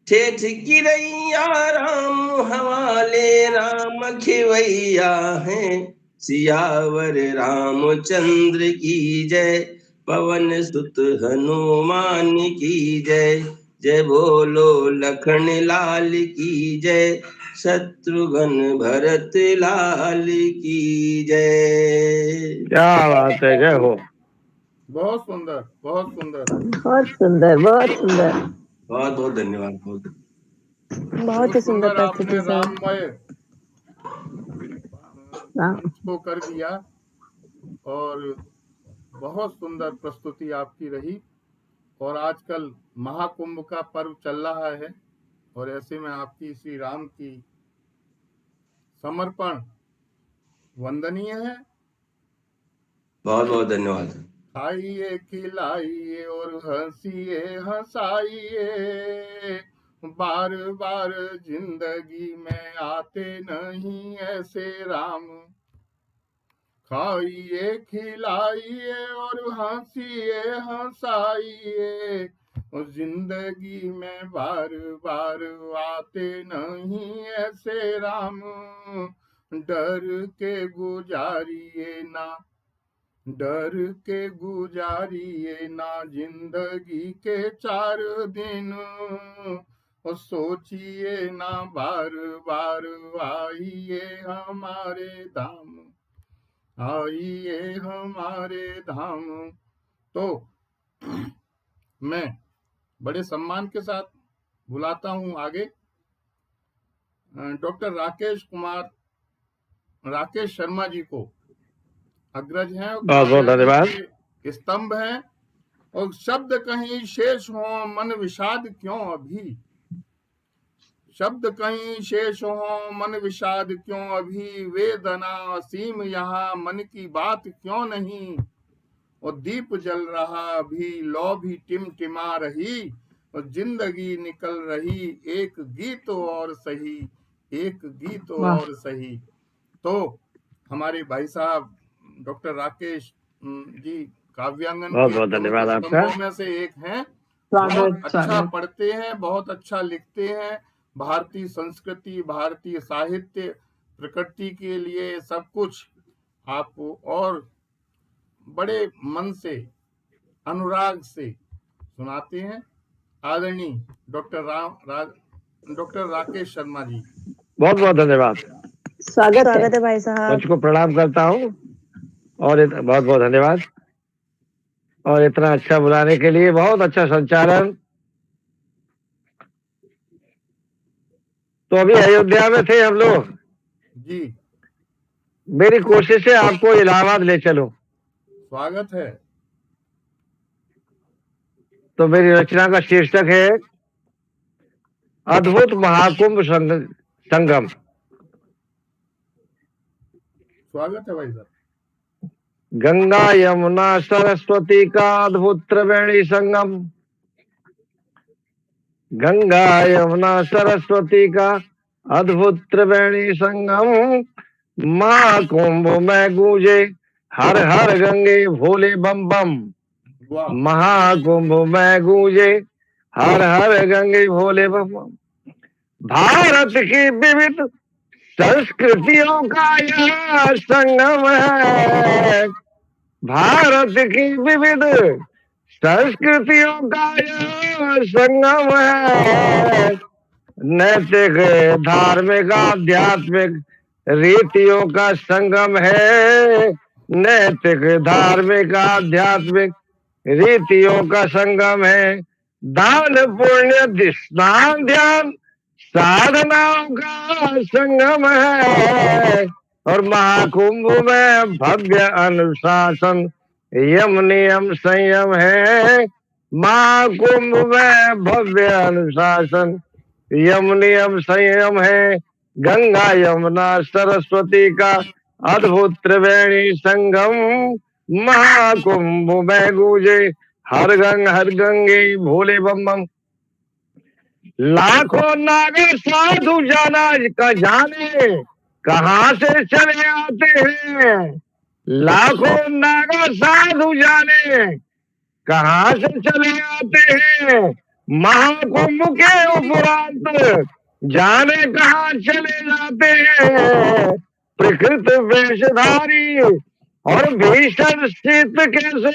ठेठ की नैया राम हवाले, राम खिवैया हैं, सियावर रामचंद्र की जय, पवन सुत हनुमान की जय, जय बोलो लखन लाल की जय, शत्रुघ्न भरत लाल की जय। क्या बात है, जय हो। बहुत सुंदर, बहुत सुंदर। बहुत सुंदर, बहुत सुंदर। बहुत बहुत धन्यवाद। बहुत ही सुंदर आपने प्रस्तुति सर। राममय हाँ। मंच को कर दिया और बहुत सुंदर प्रस्तुति आपकी रही। और आजकल महाकुंभ का पर्व चल रहा है और ऐसे में आपकी श्री राम की समर्पण वंदनीय है। बहुत बहुत धन्यवाद। खाइए खिलाइए और हंसिए हंसाइए, बार बार जिंदगी में आते नहीं ऐसे राम। खाइए खिलाइए और हंसिए हंसाइए, जिंदगी में बार बार आते नहीं ऐसे राम। डर के गुजारिए ना, डर के गुजारिए ना जिंदगी के 4 दिन, और सोचिए ना बार बार आइए हमारे धाम, आइए हमारे धाम। तो मैं बड़े सम्मान के साथ बुलाता हूं आगे डॉक्टर राकेश शर्मा जी को। अग्रज हैं, बहुत बहुत धन्यवाद। स्तंभ हैं, और शब्द कहीं शेष हो मन विषाद क्यों अभी, शब्द कहीं शेष हो मन विषाद क्यों अभी, वेदना असीम यहाँ मन की बात क्यों नहीं, और दीप जल रहा अभी लौ भी टिमटिमा रही, और जिंदगी निकल रही एक गीत और सही, एक गीत और सही। तो हमारे भाई साहब डॉक्टर राकेश जी काव्यांगन बहुत बहुत धन्यवाद आपका। में से एक हैं। बहुत अच्छा पढ़ते हैं, बहुत अच्छा लिखते हैं, भारतीय संस्कृति भारतीय साहित्य प्रकृति के लिए सब कुछ आपको और बड़े मन से अनुराग से सुनाते हैं। आदरणीय डॉक्टर राकेश शर्मा जी, बहुत बहुत धन्यवाद। स्वागत है भाई साहब। मुझको प्रणाम करता हूँ और बहुत बहुत धन्यवाद। और इतना अच्छा बुलाने के लिए, बहुत अच्छा संचालन। तो अभी अयोध्या में थे हम लोग जी, मेरी कोशिश है आपको इलाहाबाद ले चलूं। स्वागत है। तो मेरी रचना का शीर्षक है अद्भुत महाकुंभ संगम। स्वागत है भाई साहब। गंगा यमुना सरस्वती का अद्भुत त्रिवेणी संगम, गंगा यमुना सरस्वती का अद्भुत त्रिवेणी संगम, महाकुंभ में गूंजे हर हर गंगे भोले बम बम, महाकुंभ में गूंजे हर हर गंगे भोले बम बम। भारत की विविध संस्कृतियों का यह संगम है, भारत की विविध संस्कृतियों का यह संगम है, नैतिक धार्मिक आध्यात्मिक रीतियों का संगम है। नैतिक धार्मिक आध्यात्मिक रीतियों का संगम है। दान पुण्य स्नान ध्यान साधनाओं का संगम है। और महाकुंभ में भव्य अनुशासन यम नियम संयम है। महाकुंभ में भव्य अनुशासन यम नियम संयम है। गंगा यमुना सरस्वती का अद्भुत त्रिवेणी संगम। महाकुंभ में गूंजे हर गंगे भोले बम बम। लाखों नागर साधु जाना का जाने कहाँ से चले आते हैं। लाखों नागर साधु जाने कहाँ से चले आते हैं। महाकुंभ के उपरांत जाने कहाँ चले जाते हैं। प्रकृत वेशधारी और भीषण शीत कैसे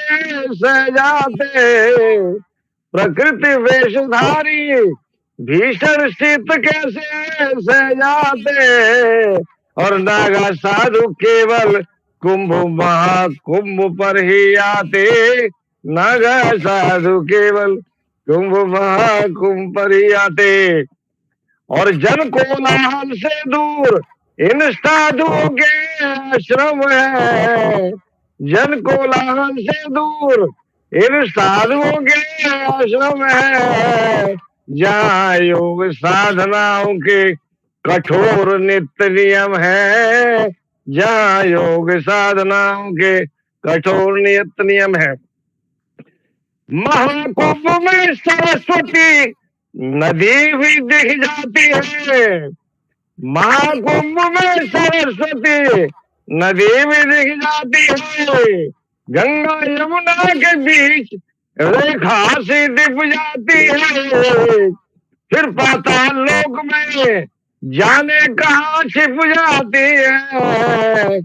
सह जाते। प्रकृति वेशधारी भीषण शीत कैसे सह जाते। और नागा साधु केवल कुंभ महाकुंभ पर ही आते। नागा साधु केवल कुंभ महाकुंभ पर ही आते। और जन कोलाहल से दूर इन साधुओं के आश्रम है। जन कोलाहल से दूर इन साधुओं के आश्रम है। जहाँ योग साधनाओं के कठोर नित्य नियम है। जहाँ योग साधनाओं के कठोर नित्य नियम है। महाकुंभ में सरस्वती नदी भी दिख जाती है। महाकुंभ में सरस्वती नदी भी दिख जाती है। गंगा यमुना के बीच रेखा सी दिप जाती है। फिर पाताल लोक में जाने कहाँ छिप जाती है।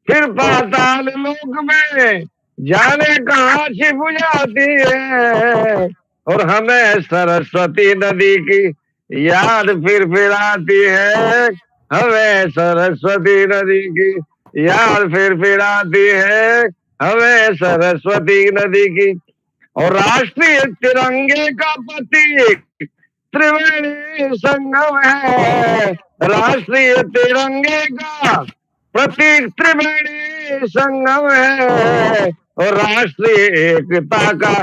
फिर पाताल लोक में जाने कहाँ छिप जाती है। और हमें सरस्वती नदी की याद फिर आती है। हमें सरस्वती नदी की याद फिर आती है। हमें सरस्वती नदी की। और राष्ट्रीय तिरंगे का प्रतीक त्रिवेणी संगम है। राष्ट्रीय तिरंगे का प्रतीक त्रिवेणी संगम है। और राष्ट्रीय एकता का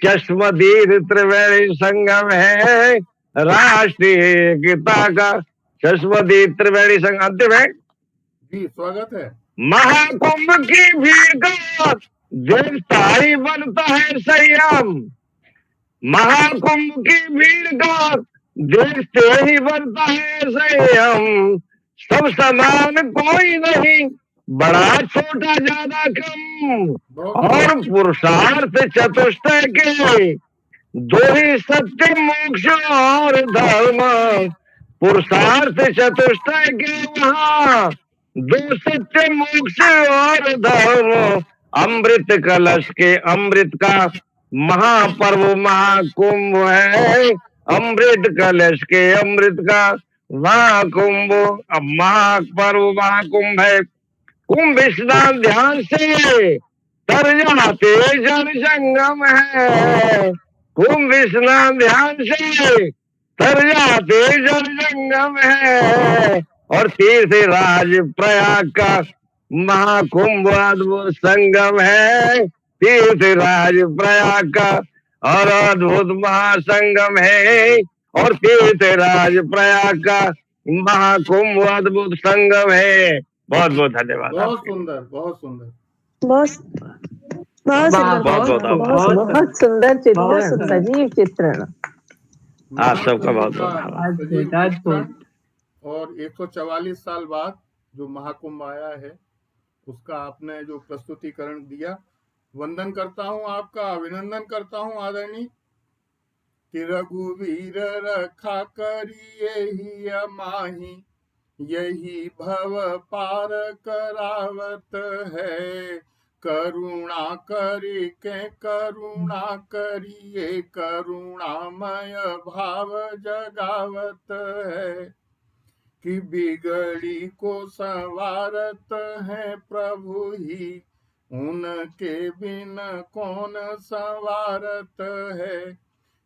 चश्मदीद त्रिवेणी संगम है। राष्ट्रीय एकता का चश्मदीद त्रिवेणी संगम। अंतिम है जी, स्वागत है। महाकुंभ की भीड़ का देवताई बनता है संयम। महाकुंभ की भीड़ का देखते ही बनता है संयम। सब समान कोई नहीं, बड़ा छोटा ज्यादा कम। और पुरुषार्थ चतुष्टय के दो ही सत्य मोक्ष और धर्म। पुरुषार्थ चतुष्टय के वहाँ दो सत्य मोक्ष और धर्म। अमृत कलश के अमृत का महापर्व महाकुंभ है। अमृत कलश के अमृत का महाकुंभ महापर्व महाकुंभ है। कुंभ स्नान ध्यान से तर जाते जन संगम है। कुंभ स्नान ध्यान से तर जाते जन संगम है। और तीर्थ राज प्रयाग का महाकुंभ अद्भुत संगम है। तीर्थ राज प्रयाग का और अद्भुत महासंगम है। और तीर्थ राज प्रयाग का महाकुंभ अद्भुत संगम है। बहुत बहुत धन्यवाद। बहुत सुंदर, बहुत सुंदर। बहुत बहुत सुंदर, बहुत सुंदर चित्रण, सजीव चित्रण। आप सबका बहुत बहुत अद्भुत। और 144 साल बाद जो महाकुंभ आया है उसका आपने जो प्रस्तुतिकरण दिया, वंदन करता हूँ, आपका अभिनंदन करता हूँ आदरणीय। कि रघुवीर रखा करिए ही माही, यही भव पार करावत है। करुणा करके करुणा करिए करुणामय भाव जगावत है कि बिगड़ी को संवारत है प्रभु ही उनके बिन कौन संवारत है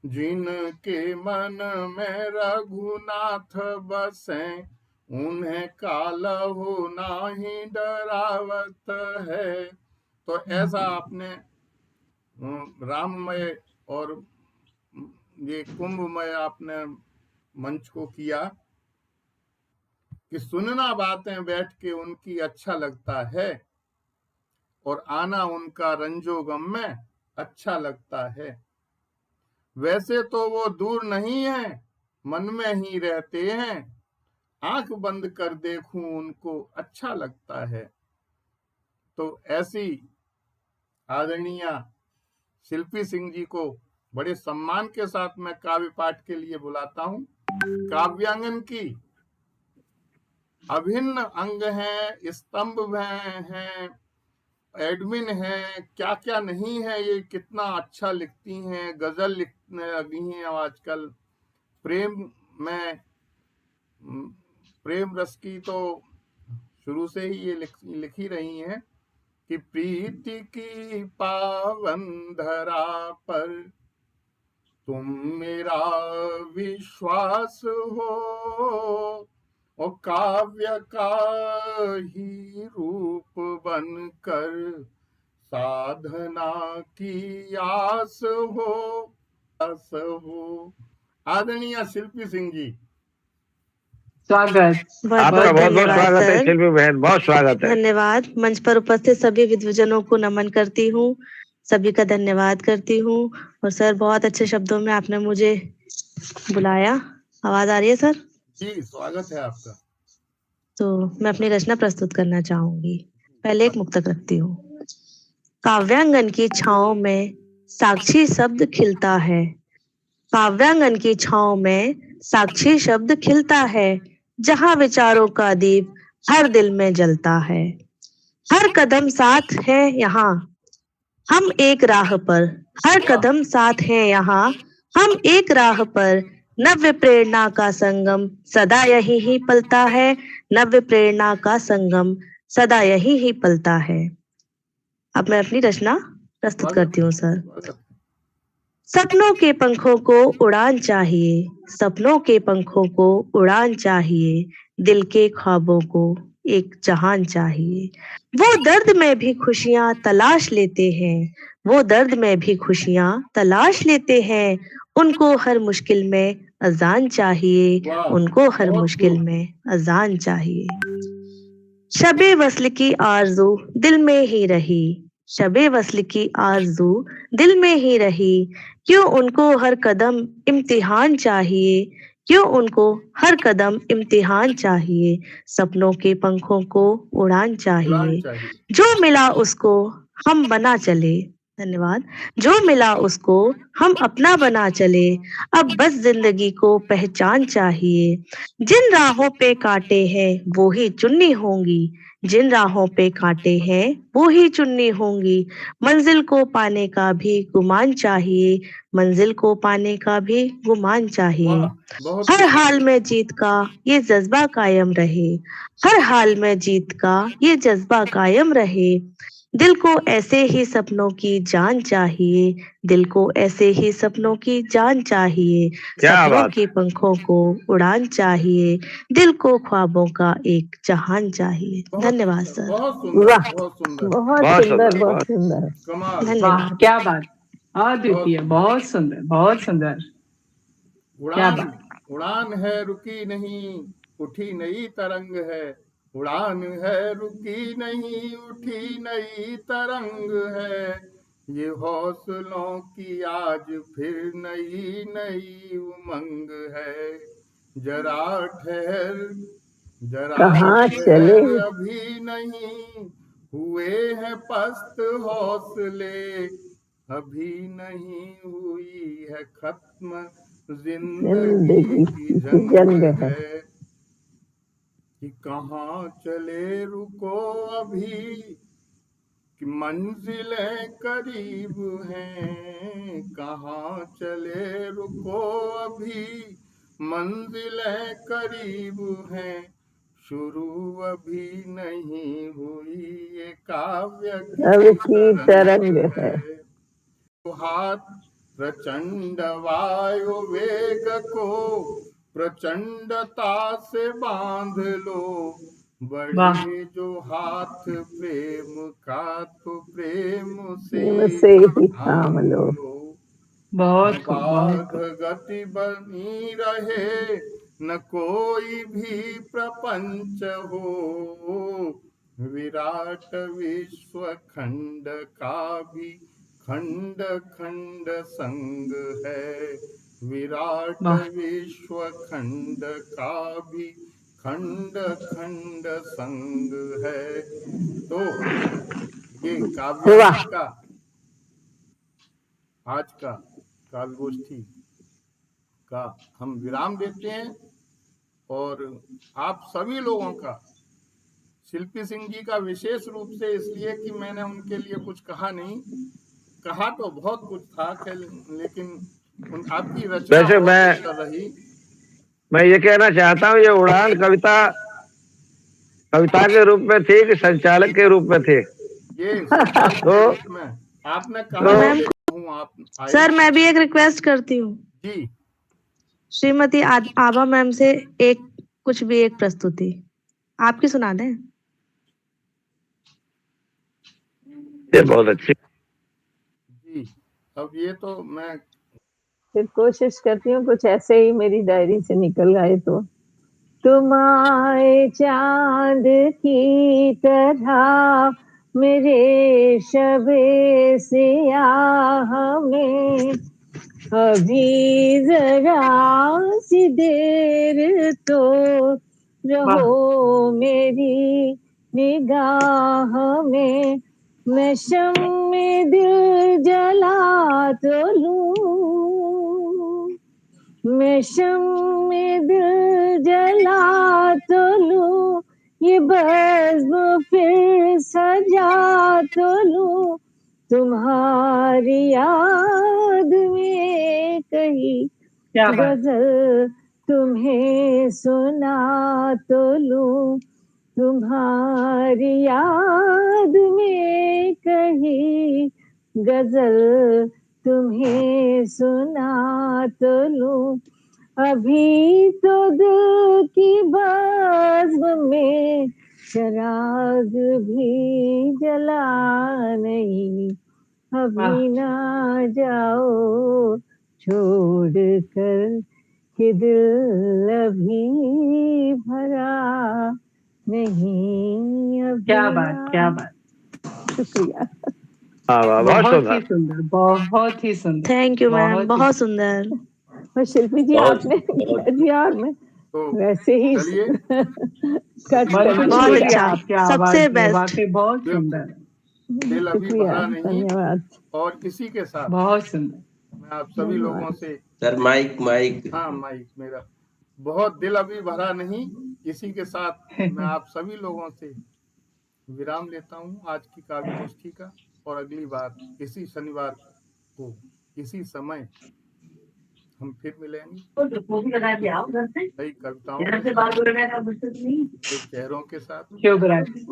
जिनके मन में रघुनाथ बसे उन्हें कालहु नाही डरावत है। तो ऐसा आपने राममय और ये कुंभमय आपने मंच को किया कि सुनना बातें बैठ के उनकी अच्छा लगता है और आना उनका रंजो गम में अच्छा लगता है। वैसे तो वो दूर नहीं है, मन में ही रहते हैं, आंख बंद कर देखूं उनको अच्छा लगता है। तो ऐसी आदरणीय शिल्पी सिंह जी को बड़े सम्मान के साथ मैं काव्य पाठ के लिए बुलाता हूं। काव्यांगन की अभिन्न अंग हैं, स्तंभ हैं, एडमिन है, क्या क्या नहीं है, ये कितना अच्छा लिखती हैं, गजल लिखने लगी हैं आजकल। प्रेम रस की तो शुरू से ही ये लिखी रही हैं कि प्रीति की पावन धरा पर तुम मेरा विश्वास हो और काव्य का ही रूप बनकर साधना की आस हो। आदरणीय शिल्पी सिंह जी, स्वागत। आपका बहुत बहुत स्वागत है शिल्पी बहन, बहुत स्वागत है। धन्यवाद। मंच पर उपस्थित सभी विद्वजनों को नमन करती हूँ, सभी का धन्यवाद करती हूँ। और सर, बहुत अच्छे शब्दों में आपने मुझे बुलाया। आवाज आ रही है सर? जी स्वागत है आपका। तो मैं अपनी रचना प्रस्तुत करना चाहूंगी। पहले एक मुक्तक रखती हूँ। काव्यांगन की छांव में साक्षी शब्द खिलता है, काव्यांगन की छांव में साक्षी शब्द खिलता है, जहां विचारों का दीप हर दिल में जलता है। हर कदम साथ है यहाँ हम एक राह पर, हर कदम साथ है यहाँ हम एक राह पर, नव्य प्रेरणा का संगम सदा यही ही पलता है, नव्य प्रेरणा का संगम सदा यही ही पलता है। अब मैं अपनी रचना प्रस्तुत करती हूँ सर। सपनों के पंखों को उड़ान चाहिए, सपनों के पंखों को उड़ान चाहिए, दिल के ख्वाबों को एक जहान चाहिए। वो दर्द में भी खुशियां तलाश लेते हैं, वो दर्द में भी खुशियां तलाश लेते हैं, उनको हर मुश्किल में अजान चाहिए, उनको हर मुश्किल में अजान चाहिए। शबे वस्ल की आरज़ू दिल में ही रही, शबे वस्ल की आरज़ू दिल में ही रही, क्यों उनको हर कदम इम्तिहान चाहिए, क्यों उनको हर कदम इम्तिहान चाहिए, सपनों के पंखों को उड़ान चाहिए। जो मिला उसको हम बना चले, धन्यवाद। जो मिला उसको हम अपना बना चले, अब बस जिंदगी को पहचान चाहिए। जिन राहों पे कांटे हैं वो ही चुन्नी होंगी, जिन राहों पे कांटे हैं वो ही चुन्नी होंगी, मंजिल को पाने का भी गुमान चाहिए, मंजिल को पाने का भी गुमान चाहिए। हर हाल में जीत का ये जज्बा कायम रहे, हर हाल में जीत का ये जज्बा कायम रहे, दिल को ऐसे ही सपनों की जान चाहिए, दिल को ऐसे ही सपनों की जान चाहिए, सपनों के पंखों को उड़ान चाहिए, दिल को ख्वाबों का एक जहान चाहिए। धन्यवाद सर। वाह, बहुत सुंदर, बहुत सुंदर, बहुत सुंदर, कमाल, धन्यवाद। क्या बात, अद्वितीय, बहुत सुंदर, बहुत सुंदर। उड़ान है रुकी नहीं, उठी नई तरंग है, उड़ान है रुकी नहीं, उठी नई तरंग है, ये हौसलों की आज फिर नई नई उमंग है, जरा ठहर, जरा ठहर, अभी नहीं हुए हैं पस्त हौसले, अभी नहीं हुई है खत्म जिंदगी की जंग है, कि कहाँ चले रुको अभी, कि मंजिलें करीब हैं, कहाँ चले रुको अभी, मंजिलें करीब हैं, शुरू अभी नहीं हुई, ये काव्य की तरंग है। हाथ प्रचंड वायु वेग को प्रचंडता से बांध लो, बढ़े जो हाथ प्रेम का तो प्रेम से ही थाम लो। बहुत खूब, बाध गति बनी रहे, न कोई भी प्रपंच हो, विराट विश्व खंड का भी खंड खंड संग है, विराट विश्व खंड का भी खंड खंड संग है। तो ये काव्यांगन का आज का काव्य गोष्ठी का हम विराम देते हैं, और आप सभी लोगों का, शिल्पी सिंह जी का विशेष रूप से इसलिए कि मैंने उनके लिए कुछ कहा नहीं, कहा तो बहुत कुछ था, लेकिन आपकी रचना वैसे रही। मैं ये कहना चाहता हूँ, ये उड़ान कविता के रूप में थी कि संचालक के रूप में थे? ये संचालक के रूप में आपने कहा। आप सर मैं भी एक रिक्वेस्ट करती हूँ जी, श्रीमती आभा मैम से, एक प्रस्तुति आपकी सुना दें। ये बहुत अच्छी जी। अब ये तो मैं फिर कोशिश करती हूँ कुछ ऐसे ही मेरी डायरी से निकल आए तो। तुम आए चांद की तरह मेरे शबे सियाह में, अभी जरा सी देर तो रहो मेरी निगाह में, मैं शम्मे दिल जला तो लूं, मैं शम्मे दिल जला तो लूं, ये बज़्म फिर सजा तो लूं, तुम्हारी याद में कहीं गजल तुम्हें सुना तो लूं, तुम्हारी याद में कहीं गजल तुम्हें सुना तो लूं, अभी तो दिल की बज़्म में चिराग भी जला नहीं, अभी ना जाओ छोड़ कर कि दिल अभी भरा नहीं, अभी क्या बात। शुक्रिया। बहुत ही सुंदर, बहुत ही सुंदर। थैंक यू मैम, बहुत सुंदर। और शिल्पी जी आपने दिया, और मैं वैसे ही कट बहुत अच्छा, सबसे बेस्ट, बहुत सुंदर। दिल अभी भरा नहीं। धन्यवाद। और इसी के साथ बहुत सुंदर। मैं आप सभी लोगों से, सर माइक हाँ माइक मेरा, बहुत दिल अभी भरा नहीं, इसी के साथ मैं आप सभी लोगों से विराम लेता हूँ आज की काव्य गोष्ठी का, और अगली बार इसी शनिवार को इसी समय हम फिर मिलेंगे नई कविताओं के साथ, चेहरों के साथ। शुभ रात्रि।